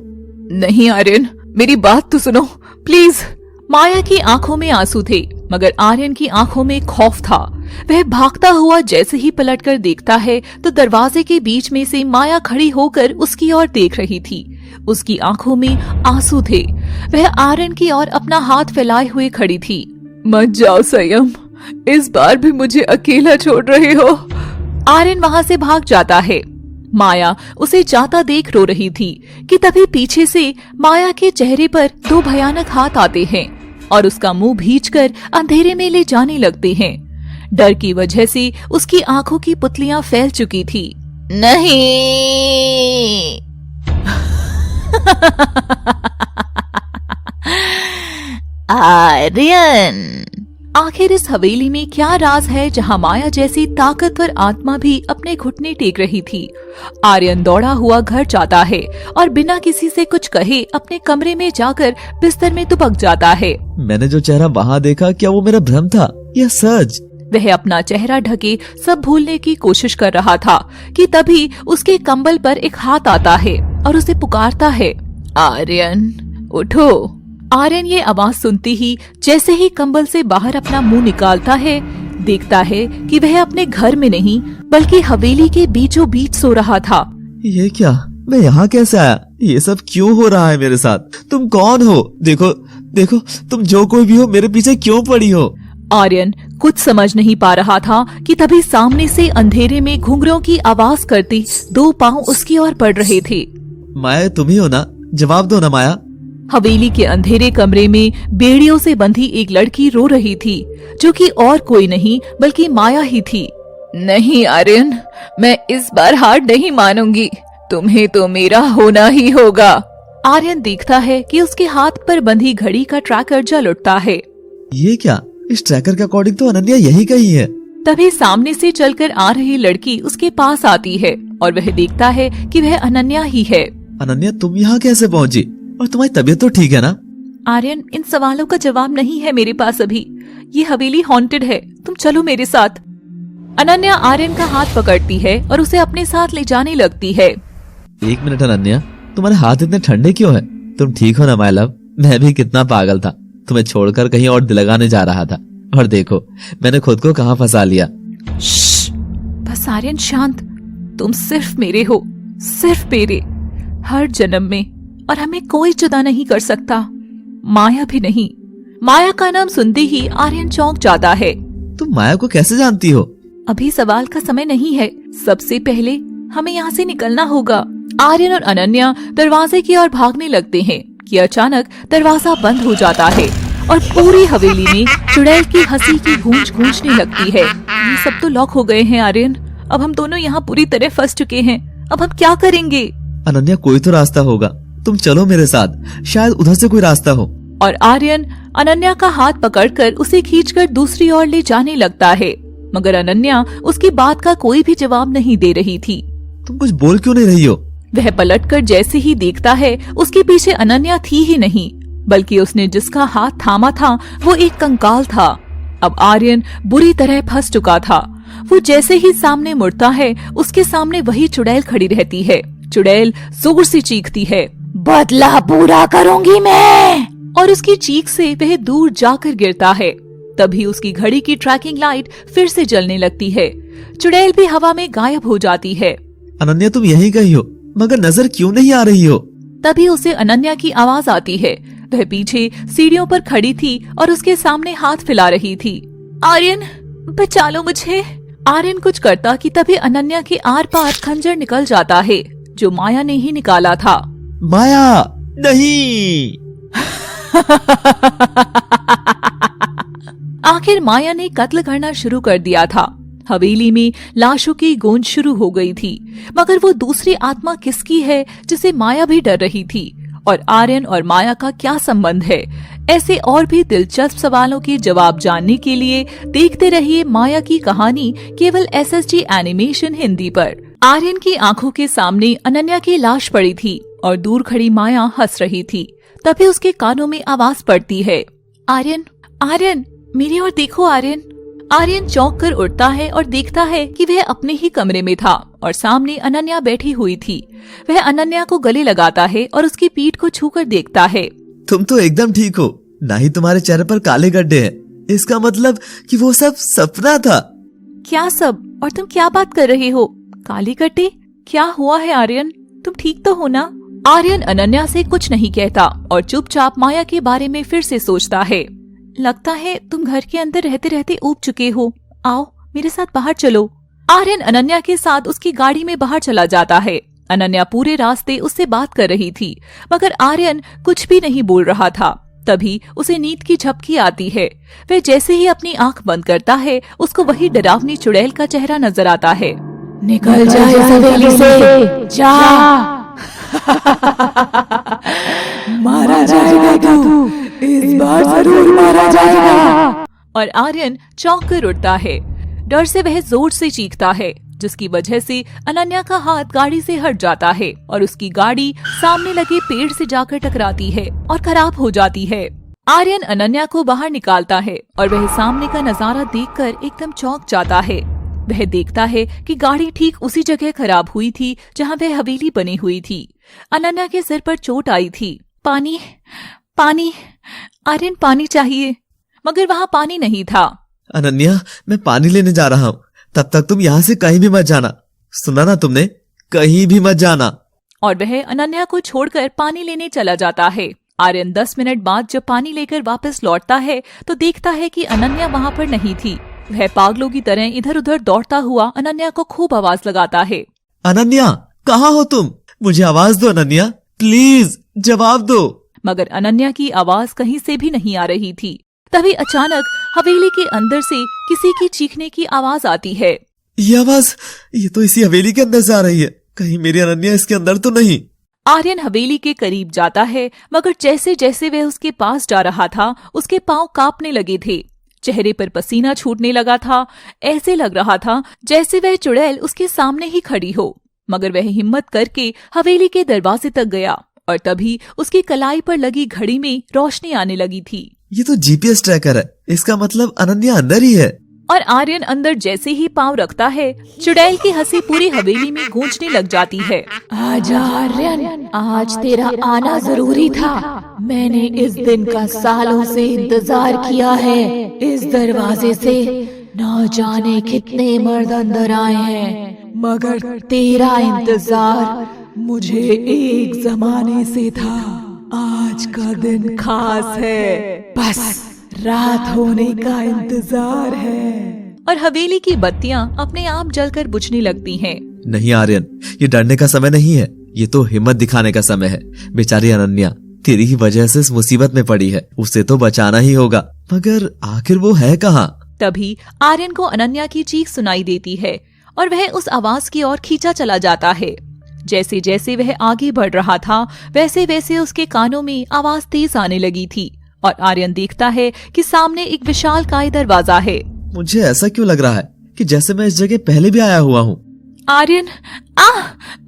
नहीं आर्यन, मेरी बात तो सुनो प्लीज। माया की आंखों में आंसू थे, मगर आर्यन की आंखों में खौफ था। वह भागता हुआ जैसे ही पलटकर देखता है तो दरवाजे के बीच में से माया खड़ी होकर उसकी ओर देख रही थी। उसकी आंखों में आंसू थे। वह आर्यन की ओर अपना हाथ फैलाए हुए खड़ी थी। मत जाओ संयम, इस बार भी मुझे अकेला छोड़ रहे हो। आर्यन वहां से भाग जाता है। माया उसे जाता देख रो रही थी कि तभी पीछे से माया के चेहरे पर दो भयानक हाथ आते हैं और उसका मुंह भींचकर अंधेरे में ले जाने लगते हैं। डर की वजह से उसकी आंखों की पुतलियां फैल चुकी थी। नहीं। आर्यन। आखिर इस हवेली में क्या राज है जहां माया जैसी ताकतवर आत्मा भी अपने घुटने टेक रही थी। आर्यन दौड़ा हुआ घर जाता है और बिना किसी से कुछ कहे अपने कमरे में जाकर बिस्तर में दुबक जाता है। मैंने जो चेहरा वहाँ देखा, क्या वो मेरा भ्रम था या सच? वह अपना चेहरा ढके सब भूलने की कोशिश कर रहा था कि तभी उसके कंबल पर एक हाथ आता है और उसे पुकारता है, आर्यन उठो। आर्यन ये आवाज सुनती ही जैसे ही कंबल से बाहर अपना मुंह निकालता है, देखता है कि वह अपने घर में नहीं बल्कि हवेली के बीचों बीच सो रहा था। ये क्या, मैं यहाँ कैसे आया? ये सब क्यों हो रहा है मेरे साथ? तुम कौन हो? देखो देखो, तुम जो कोई भी हो, मेरे पीछे क्यों पड़ी हो? आर्यन कुछ समझ नहीं पा रहा था कि तभी सामने से अंधेरे में घुंघरों की आवाज करती दो पांव उसकी ओर पड़ रहे थे। माया, तुम ही हो ना? जवाब दो ना माया। हवेली के अंधेरे कमरे में बेड़ियों से बंधी एक लड़की रो रही थी, जो कि और कोई नहीं बल्कि माया ही थी। नहीं आर्यन, मैं इस बार हार नहीं मानूंगी, तुम्हें तो मेरा होना ही होगा। आर्यन देखता है कि उसके हाथ पर बंधी घड़ी का ट्रैकर जल उठता है। ये क्या, इस ट्रैकर के अकॉर्डिंग तो अनन्या यही कही है। तभी सामने से चलकर आ रही लड़की उसके पास आती है और वह देखता है कि वह अनन्या ही है। अनन्या, तुम यहाँ कैसे पहुँची? और तुम्हारी तबीयत तो ठीक है ना? आर्यन, इन सवालों का जवाब नहीं है मेरे पास अभी। ये हवेली हॉन्टेड है, तुम चलो मेरे साथ। अनन्या आर्यन का हाथ पकड़ती है और उसे अपने साथ ले जाने लगती है। एक मिनट अनन्या, तुम्हारे हाथ इतने ठंडे क्यों हैं? तुम ठीक हो ना माय लव? मैं भी कितना पागल था, तुम्हें छोड़कर कहीं और दिल लगाने जा रहा था, और देखो मैंने खुद को कहाँ फंसा लिया। बस आर्यन शांत, तुम सिर्फ मेरे हो, सिर्फ मेरे, हर जन्म में, और हमें कोई जुदा नहीं कर सकता, माया भी नहीं। माया का नाम सुनते ही आर्यन चौंक जाता है। तुम माया को कैसे जानती हो? अभी सवाल का समय नहीं है, सबसे पहले हमें यहाँ से निकलना होगा। आर्यन और अनन्या दरवाजे की ओर भागने लगते हैं कि अचानक दरवाजा बंद हो जाता है और पूरी हवेली में चुड़ैल की हंसी की गूंज गूंजने लगती है। ये सब तो लॉक हो गए हैं आर्यन, अब हम दोनों यहाँ पूरी तरह फंस चुके हैं, अब हम क्या करेंगे? अनन्या, कोई तो रास्ता होगा, तुम चलो मेरे साथ, शायद उधर से कोई रास्ता हो। और आर्यन अनन्या का हाथ पकड़कर उसे खींचकर दूसरी ओर ले जाने लगता है, मगर अनन्या उसकी बात का कोई भी जवाब नहीं दे रही थी। तुम कुछ बोल क्यों नहीं रही हो? वह पलटकर जैसे ही देखता है, उसके पीछे अनन्या थी ही नहीं, बल्कि उसने जिसका हाथ थामा था वो एक कंकाल था। अब आर्यन बुरी तरह फंस चुका था। वो जैसे ही सामने मुड़ता है, उसके सामने वही चुड़ैल खड़ी रहती है। चुड़ैल जोर से चीखती है, बदला पूरा करूंगी मैं। और उसकी चीख से वह दूर जाकर गिरता है। तभी उसकी घड़ी की ट्रैकिंग लाइट फिर से जलने लगती है। चुड़ैल भी हवा में गायब हो जाती है। अनन्या, तुम यहीं कहीं हो, मगर नजर क्यों नहीं आ रही हो? तभी उसे अनन्या की आवाज आती है। वह पीछे सीढ़ियों पर खड़ी थी और उसके सामने हाथ फैला रही थी। आर्यन, बचा लो मुझे। आर्यन कुछ करता कि तभी अनन्या के आर पार खंजर निकल जाता है, जो माया ने ही निकाला था। माया, नहीं। आखिर माया ने कत्ल करना शुरू कर दिया था। हवेली में लाशों की गूंज शुरू हो गई थी, मगर वो दूसरी आत्मा किसकी है जिसे माया भी डर रही थी, और आर्यन और माया का क्या संबंध है? ऐसे और भी दिलचस्प सवालों के जवाब जानने के लिए देखते रहिए माया की कहानी केवल SSG एनिमेशन हिंदी पर। आर्यन की आंखों के सामने अनन्या की लाश पड़ी थी और दूर खड़ी माया हंस रही थी। तभी उसके कानों में आवाज पड़ती है, आर्यन, आर्यन, मेरी ओर देखो आर्यन। आर्यन चौंक कर उठता है और देखता है कि वह अपने ही कमरे में था और सामने अनन्या बैठी हुई थी। वह अनन्या को गले लगाता है और उसकी पीठ को छूकर देखता है। तुम तो एकदम ठीक हो, ना ही तुम्हारे चेहरे पर काले गड्ढे हैं। इसका मतलब कि वो सब सपना था। क्या सब? और तुम क्या बात कर रहे हो? काले गड्ढे? क्या हुआ है आर्यन? तुम ठीक तो हो ना? आर्यन अनन्या से कुछ नहीं कहता और चुपचाप माया के बारे में फिर से सोचता है। लगता है तुम घर के अंदर रहते रहते ऊब चुके हो। आओ मेरे साथ बाहर चलो। आर्यन अनन्या के साथ उसकी गाड़ी में बाहर चला जाता है। अनन्या पूरे रास्ते उससे बात कर रही थी, मगर आर्यन कुछ भी नहीं बोल रहा था। तभी उसे नींद की झपकी आती है। वह जैसे ही अपनी आंख बंद करता है, उसको वही डरावनी चुड़ैल का चेहरा नजर आता है। निकल जा इस हवेली से, जा। मारा जाएगा तू, इस बार जरूर मारा जाएगा। और आर्यन चौंक कर उठता है। डर से वह जोर से चीखता है, जिसकी वजह से अनन्या का हाथ गाड़ी से हट जाता है और उसकी गाड़ी सामने लगे पेड़ से जाकर टकराती है और खराब हो जाती है। आर्यन अनन्या को बाहर निकालता है और वह सामने का नजारा देखकर एकदम चौंक जाता है। वह देखता है कि गाड़ी ठीक उसी जगह खराब हुई थी जहां वह हवेली बनी हुई थी। अनन्या के सिर पर चोट आई थी। पानी, पानी, आर्यन पानी चाहिए, मगर वहाँ पानी नहीं था। अनन्या, मैं पानी लेने जा रहा हूँ, तब तक तुम यहाँ से कहीं भी मत जाना। सुना ना तुमने? कहीं भी मत जाना। और वह अनन्या को छोड़कर पानी लेने चला जाता है। आर्यन 10 मिनट बाद जब पानी लेकर वापस लौटता है तो देखता है कि अनन्या वहाँ पर नहीं थी। वह पागलों की तरह इधर उधर दौड़ता हुआ अनन्या को खूब आवाज लगाता है। अनन्या, कहाँ हो तुम? मुझे आवाज दो अनन्या, प्लीज जवाब दो। मगर अनन्या की आवाज कहीं से भी नहीं आ रही थी। तभी अचानक हवेली के अंदर से किसी की चीखने की आवाज आती है। ये आवाज, ये तो इसी हवेली के अंदर से आ रही है। कहीं मेरी अनन्या इसके अंदर तो नहीं? आर्यन हवेली के करीब जाता है, मगर जैसे जैसे वह उसके पास जा रहा था, उसके पांव कांपने लगे थे। चेहरे पर पसीना छूटने लगा था। ऐसे लग रहा था जैसे वह चुड़ैल उसके सामने ही खड़ी हो। मगर वह हिम्मत करके हवेली के दरवाजे तक गया और तभी उसकी कलाई पर लगी घड़ी में रोशनी आने लगी थी। ये तो GPS ट्रैकर है। इसका मतलब अनन्या अंदर ही है। और आर्यन अंदर जैसे ही पांव रखता है, चुड़ैल की हंसी पूरी हवेली में गूंजने लग जाती है। आजा आर्यन, आज तेरा आना जरूरी था। मैंने इस दिन का सालों से इंतजार किया है। इस दरवाजे से न जाने कितने मर्द अंदर आए हैं, मगर तेरा इंतजार मुझे एक जमाने से था। आज का दिन खास है, बस रात होने का इंतजार है। और हवेली की बत्तियां अपने आप जलकर बुझने लगती हैं। नहीं आर्यन, ये डरने का समय नहीं है, ये तो हिम्मत दिखाने का समय है। बेचारी अनन्या तेरी ही वजह से इस मुसीबत में पड़ी है, उसे तो बचाना ही होगा। मगर आखिर वो है कहाँ? तभी आर्यन को अनन्या की चीख सुनाई देती है और वह उस आवाज की ओर खींचा चला जाता है। जैसे जैसे वह आगे बढ़ रहा था, वैसे वैसे उसके कानों में आवाज तेज आने लगी थी और आर्यन देखता है कि सामने एक विशालकाय दरवाजा है। मुझे ऐसा क्यों लग रहा है कि जैसे मैं इस जगह पहले भी आया हुआ हूँ। आर्यन,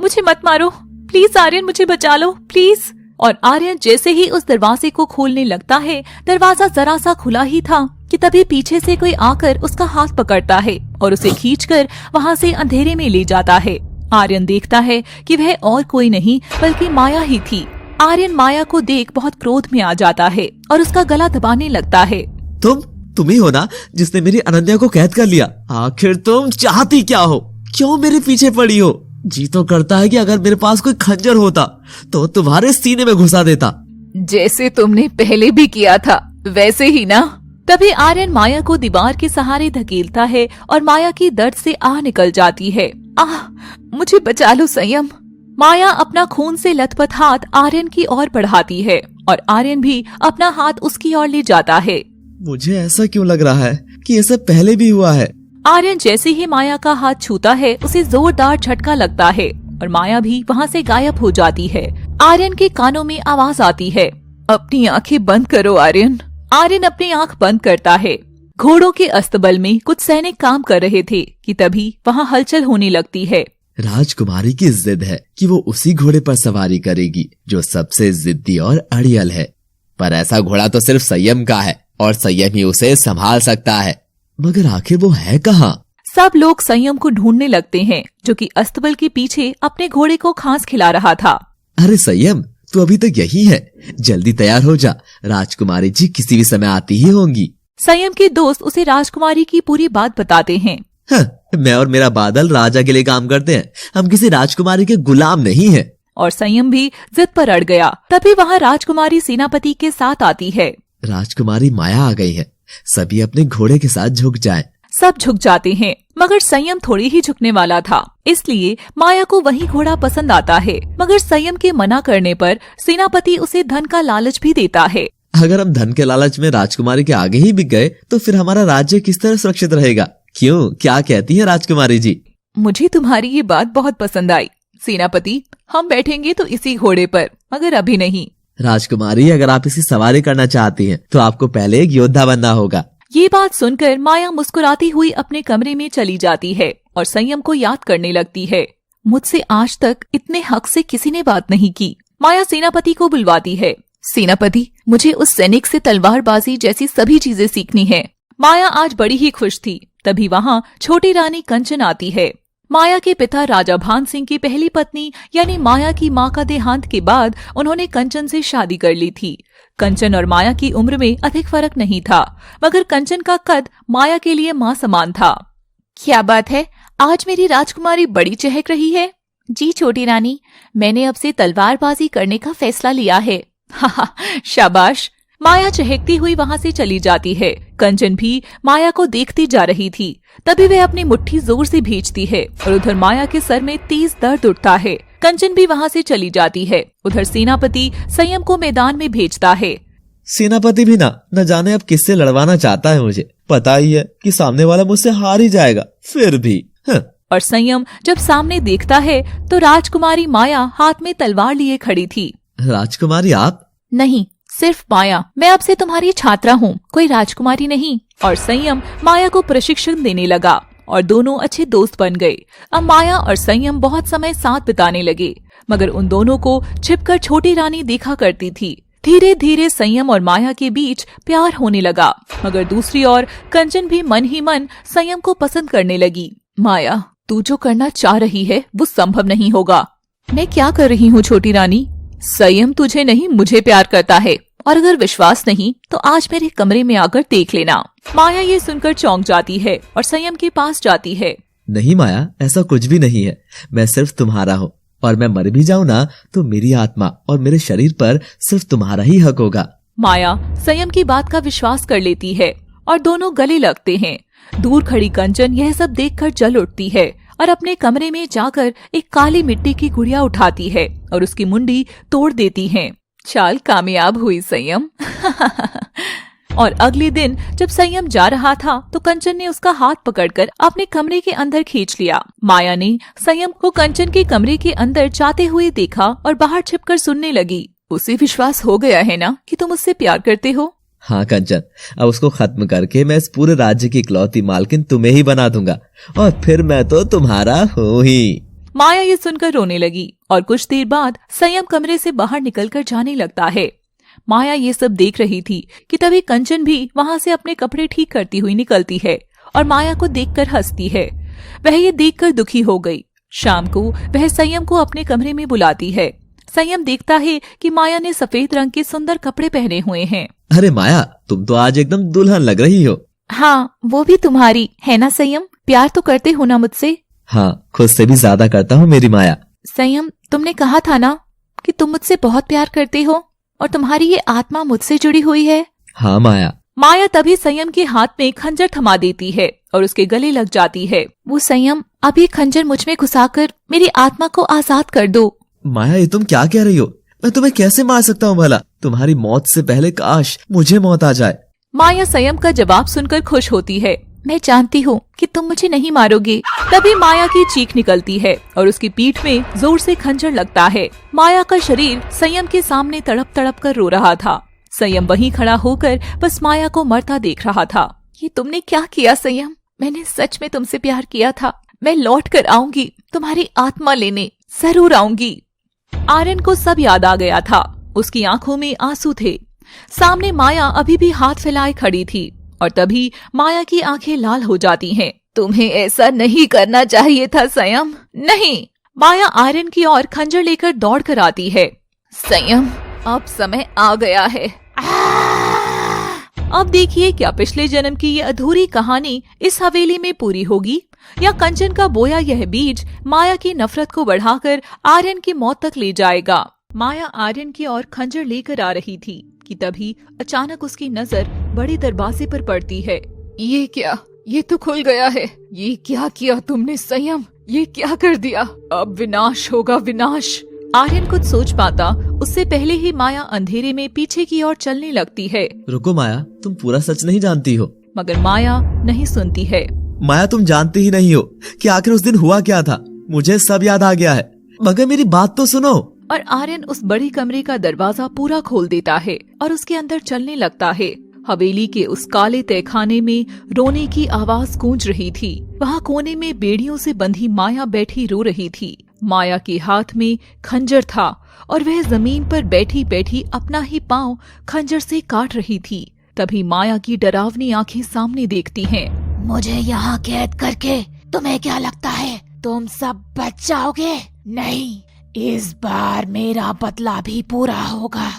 मुझे मत मारो प्लीज। आर्यन, मुझे बचा लो प्लीज। और आर्यन जैसे ही उस दरवाजे को खोलने लगता है, दरवाजा जरा सा खुला ही था कि तभी पीछे से कोई आकर उसका हाथ पकड़ता है और उसे खींचकर वहाँ से अंधेरे में ले जाता है। आर्यन देखता है कि वह और कोई नहीं बल्कि माया ही थी। आर्यन माया को देख बहुत क्रोध में आ जाता है और उसका गला दबाने लगता है। तुम ही हो ना जिसने मेरी अनन्या को कैद कर लिया? आखिर तुम चाहती क्या हो? क्यों मेरे पीछे पड़ी हो? जी तो करता है कि अगर मेरे पास कोई खंजर होता तो तुम्हारे सीने में घुसा देता। जैसे तुमने पहले भी किया था वैसे ही ना। तभी आर्यन माया को दीवार के सहारे धकेलता है और माया की दर्द से आह निकल जाती है। आह, मुझे बचा लो संयम। माया अपना खून से लथपथ हाथ आर्यन की ओर बढ़ाती है और आर्यन भी अपना हाथ उसकी ओर ले जाता है। मुझे ऐसा क्यों लग रहा है कि ये सब पहले भी हुआ है। आर्यन जैसे ही माया का हाथ छूता है उसे जोरदार झटका लगता है और माया भी वहाँ से गायब हो जाती है। आर्यन के कानों में आवाज आती है, अपनी आंखें बंद करो आर्यन। आर्यन अपनी आंख बंद करता है। घोड़ों के अस्तबल में कुछ सैनिक काम कर रहे थे कि तभी वहाँ हलचल होने लगती है। राजकुमारी की जिद है कि वो उसी घोड़े पर सवारी करेगी जो सबसे जिद्दी और अड़ियल है। पर ऐसा घोड़ा तो सिर्फ संयम का है और संयम ही उसे संभाल सकता है। मगर आखिर वो है कहाँ? सब लोग संयम को ढूंढने लगते हैं जो कि अस्तबल के पीछे अपने घोड़े को घास खिला रहा था। अरे संयम, तू अभी तक यही है? जल्दी तैयार हो जा, राजकुमारी जी किसी भी समय आती ही होंगी। संयम के दोस्त उसे राजकुमारी की पूरी बात बताते हैं। हाँ, मैं और मेरा बादल राजा के लिए काम करते हैं, हम किसी राजकुमारी के गुलाम नहीं हैं। और संयम भी जिद पर अड़ गया। तभी वहाँ राजकुमारी सेनापति के साथ आती है। राजकुमारी माया आ गई है, सभी अपने घोड़े के साथ झुक जाएं। सब झुक जाते हैं मगर संयम थोड़ी ही झुकने वाला था, इसलिए माया को वही घोड़ा पसंद आता है। मगर संयम के मना करने पर सेनापति उसे धन का लालच भी देता है। अगर हम धन के लालच में राजकुमारी के आगे ही बिक गए तो फिर हमारा राज्य किस तरह सुरक्षित रहेगा? क्यों, क्या कहती है राजकुमारी जी? मुझे तुम्हारी ये बात बहुत पसंद आई सेनापति। हम बैठेंगे तो इसी घोड़े पर, मगर अभी नहीं। राजकुमारी, अगर आप इसी सवारी करना चाहती हैं तो आपको पहले एक योद्धा बनना होगा। ये बात सुनकर माया मुस्कुराती हुई अपने कमरे में चली जाती है और संयम को याद करने लगती है। मुझसे आज तक इतने हक से किसी ने बात नहीं की। माया सेनापति को बुलवाती है। सेनापति, मुझे उस सैनिक से तलवारबाजी जैसी सभी चीजें सीखनी है। माया आज बड़ी ही खुश थी। तभी वहाँ छोटी रानी कंचन आती है। माया के पिता राजा भान सिंह की पहली पत्नी यानी माया की माँ का देहांत के बाद उन्होंने कंचन से शादी कर ली थी। कंचन और माया की उम्र में अधिक फर्क नहीं था, मगर कंचन का कद माया के लिए माँ समान था। क्या बात है, आज मेरी राजकुमारी बड़ी चहक रही है। जी छोटी रानी, मैंने अब से तलवारबाजी करने का फैसला लिया है। शाबाश। माया चहकती हुई वहाँ से चली जाती है। कंचन भी माया को देखती जा रही थी। तभी वह अपनी मुट्ठी जोर से भींचती है और उधर माया के सर में तेज दर्द उठता है। कंचन भी वहाँ से चली जाती है। उधर सेनापति संयम को मैदान में भेजता है। सेनापति भी न जाने अब किससे लड़वाना चाहता है। मुझे पता ही है कि सामने वाला मुझसे हार ही जाएगा, फिर भी और संयम जब सामने देखता है तो राजकुमारी माया हाथ में तलवार लिए खड़ी थी। राजकुमारी आप? नहीं, सिर्फ माया। मैं अब से तुम्हारी छात्रा हूँ, कोई राजकुमारी नहीं। और संयम माया को प्रशिक्षण देने लगा और दोनों अच्छे दोस्त बन गए। अब माया और संयम बहुत समय साथ बिताने लगे, मगर उन दोनों को छिपकर छोटी रानी देखा करती थी। धीरे धीरे संयम और माया के बीच प्यार होने लगा, मगर दूसरी ओर कंचन भी मन ही मन संयम को पसंद करने लगी। माया, तू जो करना चाह रही है वो संभव नहीं होगा। मैं क्या कर रही हूँ छोटी रानी? संयम तुझे नहीं मुझे प्यार करता है, और अगर विश्वास नहीं तो आज मेरे कमरे में आकर देख लेना। माया ये सुनकर चौंक जाती है और संयम के पास जाती है। नहीं माया, ऐसा कुछ भी नहीं है। मैं सिर्फ तुम्हारा हूँ और मैं मर भी जाऊँ ना तो मेरी आत्मा और मेरे शरीर पर सिर्फ तुम्हारा ही हक होगा। माया संयम की बात का विश्वास कर लेती है और दोनों गले लगते हैं। दूर खड़ी कंचन यह सब देखकर जल उठती है और अपने कमरे में जाकर एक काली मिट्टी की गुड़िया उठाती है और उसकी मुंडी तोड़ देती है। चाल कामयाब हुई संयम। और अगले दिन जब संयम जा रहा था तो कंचन ने उसका हाथ पकड़कर अपने कमरे के अंदर खींच लिया। माया ने संयम को कंचन के कमरे के अंदर जाते हुए देखा और बाहर छिपकर सुनने लगी। उसे विश्वास हो गया है ना कि तुम उससे प्यार करते हो? हाँ कंचन, अब उसको खत्म करके मैं इस पूरे राज्य की इकलौती मालकिन तुम्हें ही बना दूंगा और फिर मैं तो तुम्हारा हूँ ही। माया ये सुनकर रोने लगी और कुछ देर बाद संयम कमरे से बाहर निकलकर जाने लगता है। माया ये सब देख रही थी कि तभी कंचन भी वहाँ से अपने कपड़े ठीक करती हुई निकलती है और माया को देखकर हंसती है। वह ये देखकर दुखी हो गई। शाम को वह संयम को अपने कमरे में बुलाती है। संयम देखता है कि माया ने सफेद रंग के सुंदर कपड़े पहने हुए हैं। अरे माया, तुम तो आज एकदम दुल्हन लग रही हो। हाँ, वो भी तुम्हारी है ना संयम? प्यार तो करते हो ना मुझसे? हाँ, खुद से भी ज्यादा करता हूँ मेरी माया। संयम, तुमने कहा था ना कि तुम मुझसे बहुत प्यार करते हो और तुम्हारी ये आत्मा मुझसे जुड़ी हुई है। हाँ माया। माया तभी संयम के हाथ में खंजर थमा देती है और उसके गले लग जाती है। वो संयम, अब ये खंजर मुझ में घुसाकर मेरी आत्मा को आजाद कर दो। माया, ये तुम क्या कह रही हो? मैं तुम्हें कैसे मार सकता हूँ भला? तुम्हारी मौत से पहले काश मुझे मौत आ जाए। माया संयम का जवाब सुनकर खुश होती है। मैं जानती हूँ कि तुम मुझे नहीं मारोगे। तभी माया की चीख निकलती है और उसकी पीठ में जोर से खंजर लगता है। माया का शरीर संयम के सामने तड़प तड़प कर रो रहा था। संयम वहीं खड़ा होकर बस माया को मरता देख रहा था। ये तुमने क्या किया संयम? मैंने सच में तुमसे प्यार किया था। मैं लौट कर आऊंगी, तुम्हारी आत्मा लेने जरूर आऊंगी। आर्यन को सब याद आ गया था। उसकी आंखों में आंसू थे। सामने माया अभी भी हाथ फैलाए खड़ी थी और तभी माया की आंखें लाल हो जाती हैं। तुम्हें ऐसा नहीं करना चाहिए था संयम। नहीं। माया आर्यन की ओर खंजर लेकर दौड़ कर आती है। संयम, अब समय आ गया है। अब देखिए क्या पिछले जन्म की ये अधूरी कहानी इस हवेली में पूरी होगी या कंचन का बोया यह बीज माया की नफरत को बढ़ाकर आर्यन की मौत तक ले जाएगा। माया आर्यन की ओर खंजर लेकर आ रही थी कि तभी अचानक उसकी नजर बड़े दरवाजे पर पड़ती है। ये क्या? ये तो खुल गया है। ये क्या किया तुमने संयम? ये क्या कर दिया? अब विनाश होगा, विनाश। आर्यन कुछ सोच पाता उससे पहले ही माया अंधेरे में पीछे की ओर चलने लगती है। रुको माया, तुम पूरा सच नहीं जानती हो। मगर माया नहीं सुनती है। माया, तुम जानती ही नहीं हो कि आखिर उस दिन हुआ क्या था। मुझे सब याद आ गया है, मगर मेरी बात तो सुनो। और आर्यन उस बड़ी कमरे का दरवाजा पूरा खोल देता है और उसके अंदर चलने लगता है। हवेली के उस काले तहखाने में रोने की आवाज गूंज रही थी। वहाँ कोने में बेड़ियों से बंधी माया बैठी रो रही थी। माया के हाथ में खंजर था और वह जमीन पर बैठी बैठी अपना ही पांव खंजर से काट रही थी। तभी माया की डरावनी आंखें सामने देखती हैं। मुझे यहाँ कैद करके तुम्हें क्या लगता है तुम सब बच जाओगे? नहीं, इस बार मेरा बदला भी पूरा होगा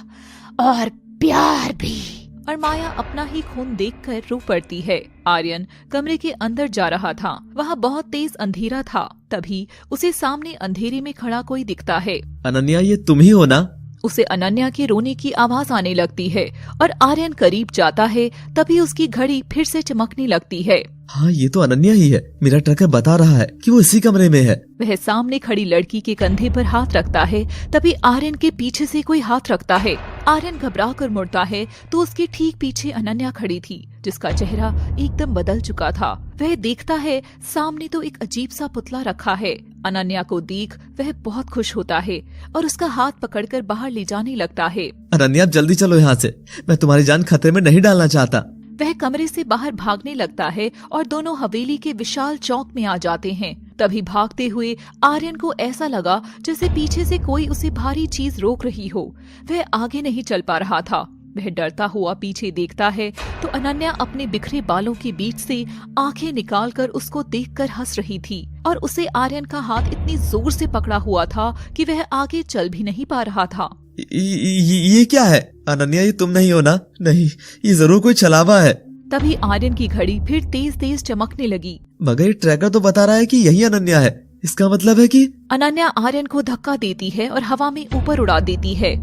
और प्यार भी। और माया अपना ही खून देखकर रो पड़ती है। आर्यन कमरे के अंदर जा रहा था। वहाँ बहुत तेज अंधेरा था। तभी उसे सामने अंधेरे में खड़ा कोई दिखता है। अनन्या, ये तुम ही हो ना? उसे अनन्या के रोने की आवाज आने लगती है और आर्यन करीब जाता है। तभी उसकी घड़ी फिर से चमकने लगती है। हाँ, ये तो अनन्या ही है। मेरा ट्रैकर बता रहा है कि वो इसी कमरे में है। वह सामने खड़ी लड़की के कंधे पर हाथ रखता है। तभी आर्यन के पीछे से कोई हाथ रखता है। आर्यन घबरा कर मुड़ता है तो उसके ठीक पीछे अनन्या खड़ी थी, जिसका चेहरा एकदम बदल चुका था। वह देखता है सामने तो एक अजीब सा पुतला रखा है। अनन्या को देख वह बहुत खुश होता है और उसका हाथ पकड़कर बाहर ले जाने लगता है। अनन्या, जल्दी चलो यहाँ से। मैं तुम्हारी जान खतरे में नहीं डालना चाहता। वह कमरे से बाहर भागने लगता है और दोनों हवेली के विशाल चौक में आ जाते हैं। तभी भागते हुए आर्यन को ऐसा लगा जैसे पीछे से कोई उसे भारी चीज रोक रही हो। वह आगे नहीं चल पा रहा था। वह डरता हुआ पीछे देखता है तो अनन्या अपने बिखरे बालों के बीच से आंखें निकालकर उसको देखकर हंस रही थी और उसे आर्यन का हाथ इतनी जोर से पकड़ा हुआ था कि वह आगे चल भी नहीं पा रहा था। ये क्या है? अनन्या, ये तुम नहीं हो ना? नहीं, ये जरूर कोई छलावा है। तभी आर्यन की घड़ी फिर तेज तेज चमकने लगी। मगर ये ट्रैकर तो बता रहा है कि यही अनन्या है। इसका मतलब है कि अनन्या आर्यन को धक्का देती है और हवा में ऊपर उड़ा देती है।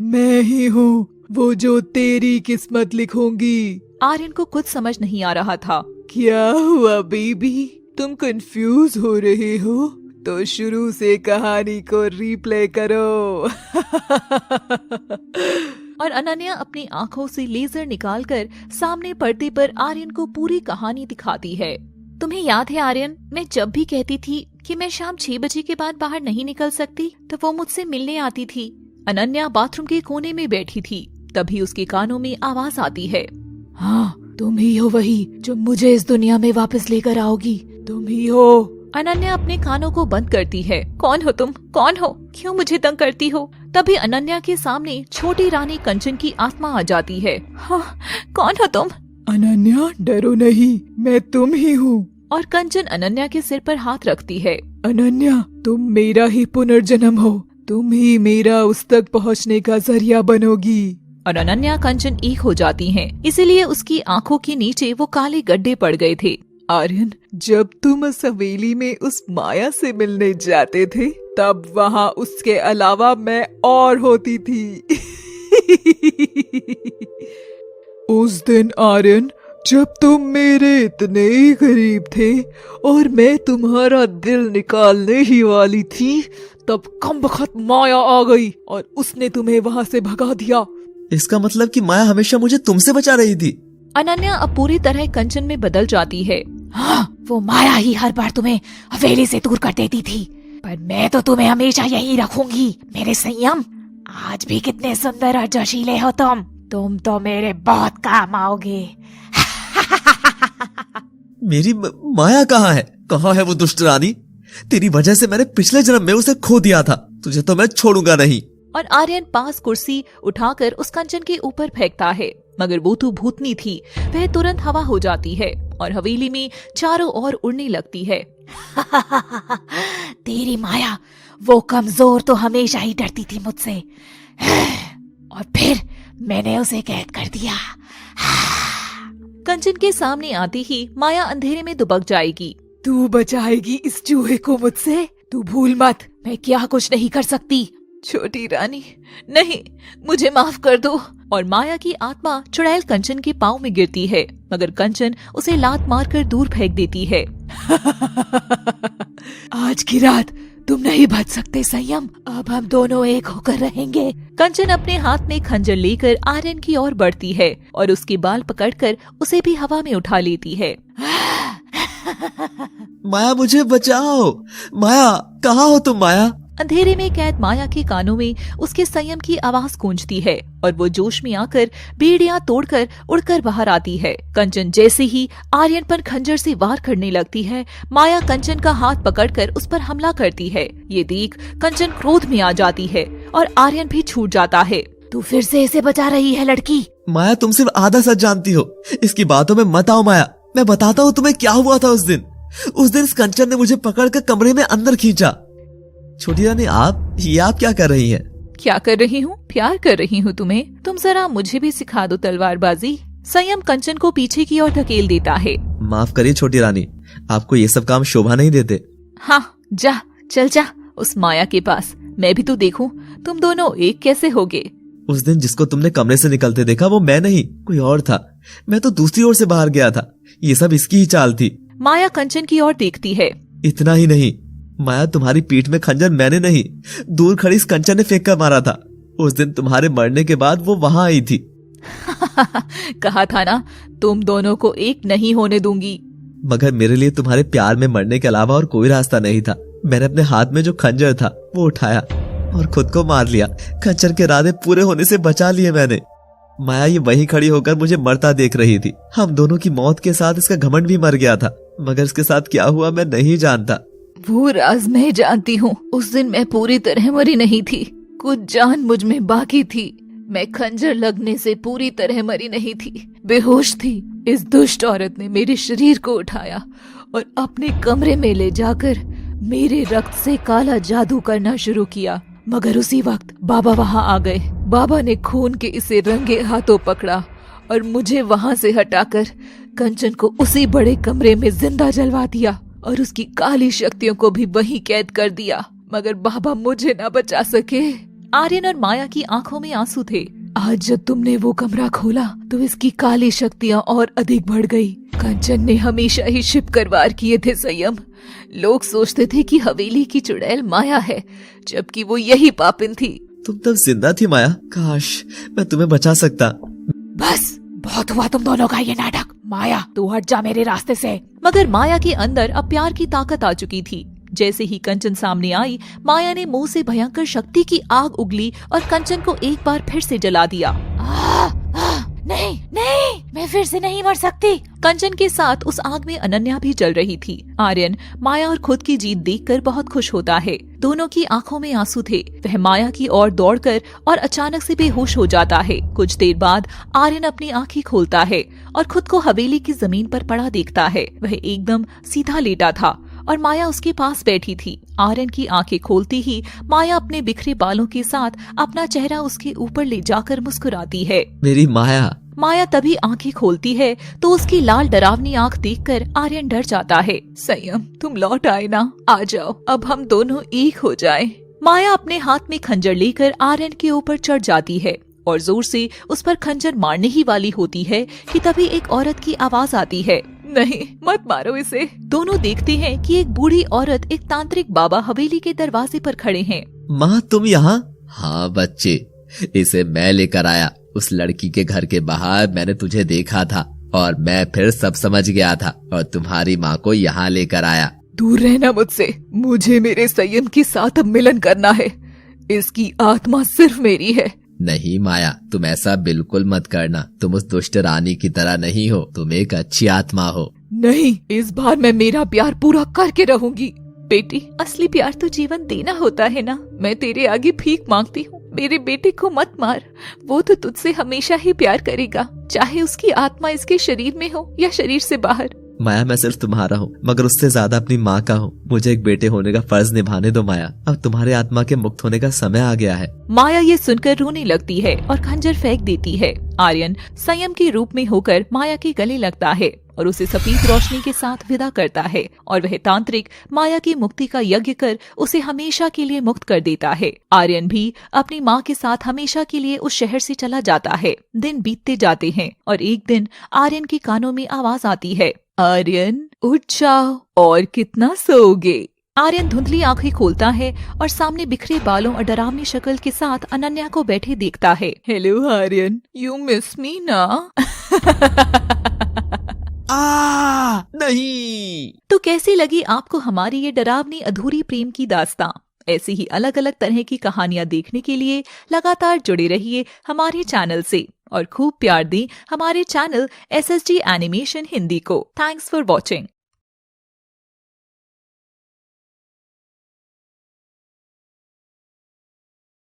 मैं ही हूँ वो जो तेरी किस्मत लिखूंगी। आर्यन को कुछ समझ नहीं आ रहा था। क्या हुआ बेबी, तुम कंफ्यूज हो रहे हो? तो शुरू से कहानी को रिप्ले करो। और अनन्या अपनी आंखों से लेजर निकालकर सामने पर्दे पर आर्यन को पूरी कहानी दिखाती है। तुम्हें याद है आर्यन, मैं जब भी कहती थी कि मैं शाम 6 बजे के बाद बाहर नहीं निकल सकती तो वो मुझसे मिलने आती थी। अनन्या बाथरूम के कोने में बैठी थी। तभी उसके कानों में आवाज आती है। हाँ, तुम ही हो वही जो मुझे इस दुनिया में वापस लेकर आओगी। तुम ही हो। अनन्या अपने कानों को बंद करती है। कौन हो तुम? कौन हो? क्यों मुझे तंग करती हो? तभी अनन्या के सामने छोटी रानी कंचन की आत्मा आ जाती है। हाँ, कौन हो तुम? अनन्या, डरो नहीं, मैं तुम ही हूँ। और कंचन अनन्या के सिर पर हाथ रखती है। अनन्या, तुम मेरा ही पुनर्जन्म हो। तुम ही मेरा उस तक पहुँचने का जरिया बनोगी। और अनन्या कंचन एक हो जाती हैं। इसीलिए उसकी आंखों के नीचे वो काले गड्ढे पड़ गए थे। आर्यन, जब तुम उस हवेली में उस माया से मिलने जाते थे तब वहाँ उसके अलावा मैं और होती थी। उस दिन आर्यन, जब तुम मेरे इतने ही करीब थे और मैं तुम्हारा दिल निकालने ही वाली थी, तब कमबख्त माया आ गई और उसने तुम्हें वहाँ से भगा दिया। इसका मतलब कि माया हमेशा मुझे तुमसे बचा रही थी। अनन्या अब पूरी तरह कंचन में बदल जाती है। हाँ, वो माया ही हर बार तुम्हें हवेली से दूर कर देती थी, पर मैं तो तुम्हें हमेशा यही रखूंगी मेरे संयम। आज भी कितने सुंदर और जोशीले हो तुम तो मेरे बहुत काम आओगे। मेरी माया कहाँ है? कहाँ है वो दुष्ट रानी? तेरी वजह से मैंने पिछले जन्म में उसे खो दिया था। तुझे तो मैं छोड़ूंगा नहीं। और आर्यन पास कुर्सी उठाकर उस कंचन के ऊपर फेंकता है, मगर वो तो भूतनी थी, वह तुरंत हवा हो जाती है और हवेली में चारों ओर उड़ने लगती है। तेरी माया, वो कमजोर तो हमेशा ही डरती थी मुझसे, और फिर मैंने उसे कैद कर दिया। कंचन के सामने आते ही माया अंधेरे में दुबक जाएगी। तू बचाएगी इस चूहे को मुझसे? तू भूल मत। मैं क्या कुछ नहीं कर सकती। छोटी रानी, नहीं, मुझे माफ कर दो। और माया की आत्मा चुड़ैल कंचन के पाँव में गिरती है, मगर कंचन उसे लात मारकर दूर फेंक देती है। आज की रात तुम नहीं बच सकते संयम, अब हम दोनों एक होकर रहेंगे। कंचन अपने हाथ में खंजर लेकर आर्यन की ओर बढ़ती है और उसके बाल पकड़कर उसे भी हवा में उठा लेती है। माया, मुझे बचाओ। माया, कहाँ हो तुम माया? अंधेरे में कैद माया के कानों में उसके संयम की आवाज गूंजती है और वो जोश में आकर बेड़ियां तोड़कर उड़कर बाहर आती है। कंचन जैसे ही आर्यन पर खंजर से वार करने लगती है, माया कंचन का हाथ पकड़कर उस पर हमला करती है। ये देख कंचन क्रोध में आ जाती है और आर्यन भी छूट जाता है। तू फिर से इसे बचा रही है लड़की? माया, तुम सिर्फ आधा सच जानती हो, इसकी बातों में मत आओ माया। मैं बताता हूँ तुम्हें क्या हुआ था उस दिन। उस दिन इस कंचन ने मुझे पकड़कर कमरे में अंदर खींचा। छोटी रानी, आप क्या कर रही हैं? क्या कर रही हूँ? प्यार कर रही हूँ तुम्हें। तुम जरा मुझे भी सिखा दो तलवारबाजी। संयम कंचन को पीछे की ओर धकेल देता है। माफ करिए छोटी रानी, आपको ये सब काम शोभा नहीं देते। हाँ, जा, चल जा उस माया के पास। मैं भी तो देखूं तुम दोनों एक कैसे होगे। उस दिन जिसको तुमने कमरे से निकलते देखा वो मैं नहीं, कोई और था। मैं तो दूसरी ओर से बाहर गया था। ये सब इसकी ही चाल थी। माया कंचन की ओर देखती है। इतना ही नहीं माया, तुम्हारी पीठ में खंजर मैंने नहीं, दूर खड़ी इस कंचन ने फेंक कर मारा था। उस दिन तुम्हारे मरने के बाद वो वहाँ आई थी। कहा था ना, तुम दोनों को एक नहीं होने दूंगी। मगर मेरे लिए तुम्हारे प्यार में मरने के अलावा और कोई रास्ता नहीं था। मैंने अपने हाथ में जो खंजर था वो उठाया और खुद को मार लिया। खंजर के इरादे पूरे होने से बचा लिए मैंने। माया ये वहीं खड़ी होकर मुझे मरता देख रही थी। हम दोनों की मौत के साथ इसका घमंड भी मर गया था, मगर इसके साथ क्या हुआ मैं नहीं जानता। वो राज मैं जानती हूँ। उस दिन मैं पूरी तरह मरी नहीं थी, कुछ जान मुझ में बाकी थी। मैं खंजर लगने से पूरी तरह मरी नहीं थी, बेहोश थी। इस दुष्ट औरत ने मेरे शरीर को उठाया और अपने कमरे में ले जाकर मेरे रक्त से काला जादू करना शुरू किया। मगर उसी वक्त बाबा वहाँ आ गए। बाबा ने खून के इसे रंगे हाथों पकड़ा और मुझे वहाँ से हटाकर कंचन को उसी बड़े कमरे में जिंदा जलवा दिया और उसकी काली शक्तियों को भी वहीं कैद कर दिया। मगर बाबा मुझे न बचा सके। आर्यन और माया की आंखों में आंसू थे। आज जब तुमने वो कमरा खोला तो इसकी काली शक्तियाँ और अधिक बढ़ गई। कंचन ने हमेशा ही छिपकर वार किए थे संयम। लोग सोचते थे कि हवेली की चुड़ैल माया है, जबकि वो यही पापिन थी। तुम तब जिंदा थी माया, काश मैं तुम्हें बचा सकता। बस बहुत हुआ तुम दोनों का ये नाटक। माया, तू हट जा मेरे रास्ते से। मगर माया के अंदर अब प्यार की ताकत आ चुकी थी। जैसे ही कंचन सामने आई, माया ने मुंह से भयंकर शक्ति की आग उगली और कंचन को एक बार फिर से जला दिया। नहीं नहीं, मैं फिर से नहीं मर सकती। कंचन के साथ उस आग में अनन्या भी जल रही थी। आर्यन माया और खुद की जीत देखकर बहुत खुश होता है। दोनों की आंखों में आंसू थे। वह माया की ओर दौड़कर और अचानक से बेहोश हो जाता है। कुछ देर बाद आर्यन अपनी आंखें खोलता है और खुद को हवेली की जमीन पर पड़ा देखता है। वह एकदम सीधा लेटा था और माया उसके पास बैठी थी। आर्यन की आंखें खोलती ही माया अपने बिखरे बालों के साथ अपना चेहरा उसके ऊपर ले जाकर मुस्कुराती है। मेरी माया, माया तभी आंखें खोलती है तो उसकी लाल डरावनी आंख देखकर आर्यन डर जाता है। संयम, तुम लौट आए ना, आ जाओ, अब हम दोनों एक हो जाएं। माया अपने हाथ में खंजर लेकर आर्यन के ऊपर चढ़ जाती है और जोर से उस पर खंजर मारने ही वाली होती है कि तभी एक औरत की आवाज आती है। नहीं, मत मारो इसे। दोनों देखते हैं कि एक बूढ़ी औरत एक तांत्रिक बाबा हवेली के दरवाजे पर खड़े हैं। माँ तुम यहाँ? हाँ बच्चे, इसे मैं लेकर आया। उस लड़की के घर के बाहर मैंने तुझे देखा था और मैं फिर सब समझ गया था और तुम्हारी माँ को यहाँ लेकर आया। दूर रहना मुझसे, मुझे मेरे संयम के साथ अब मिलन करना है। इसकी आत्मा सिर्फ मेरी है। नहीं माया, तुम ऐसा बिल्कुल मत करना। तुम उस दुष्ट रानी की तरह नहीं हो, तुम एक अच्छी आत्मा हो। नहीं, इस बार मैं मेरा प्यार पूरा करके रहूंगी। बेटी, असली प्यार तो जीवन देना होता है ना। मैं तेरे आगे भीख मांगती हूँ, मेरे बेटे को मत मार। वो तो तुझसे हमेशा ही प्यार करेगा, चाहे उसकी आत्मा इसके शरीर में हो या शरीर से बाहर। माया, मैं सिर्फ तुम्हारा हूँ, मगर उससे ज्यादा अपनी माँ का हूँ। मुझे एक बेटे होने का फर्ज निभाने दो माया। अब तुम्हारे आत्मा के मुक्त होने का समय आ गया है। माया ये सुनकर रोने लगती है और खंजर फेंक देती है। आर्यन संयम के रूप में होकर माया के गले लगता है और उसे सफेद रोशनी के साथ विदा करता है और वह तांत्रिक माया की मुक्ति का यज्ञ कर उसे हमेशा के लिए मुक्त कर देता है। आर्यन भी अपनी माँ के साथ हमेशा के लिए उस शहर से चला जाता है। दिन बीतते जाते हैं और एक दिन आर्यन के कानों में आवाज आती है, आर्यन उठ जाओ, और कितना सोओगे। आर्यन धुंधली आंखें खोलता है और सामने बिखरे बालों और डरावनी शक्ल के साथ अनन्या को बैठे देखता है। Hello Aryan, you miss me ना? नहीं। तो कैसी लगी आपको हमारी ये डरावनी अधूरी प्रेम की दास्तां? ऐसी ही अलग अलग तरह की कहानियां देखने के लिए लगातार जुड़े रहिए हमारे चैनल से और खूब प्यार दें हमारे चैनल SSG एनिमेशन हिंदी को। Thanks for watching.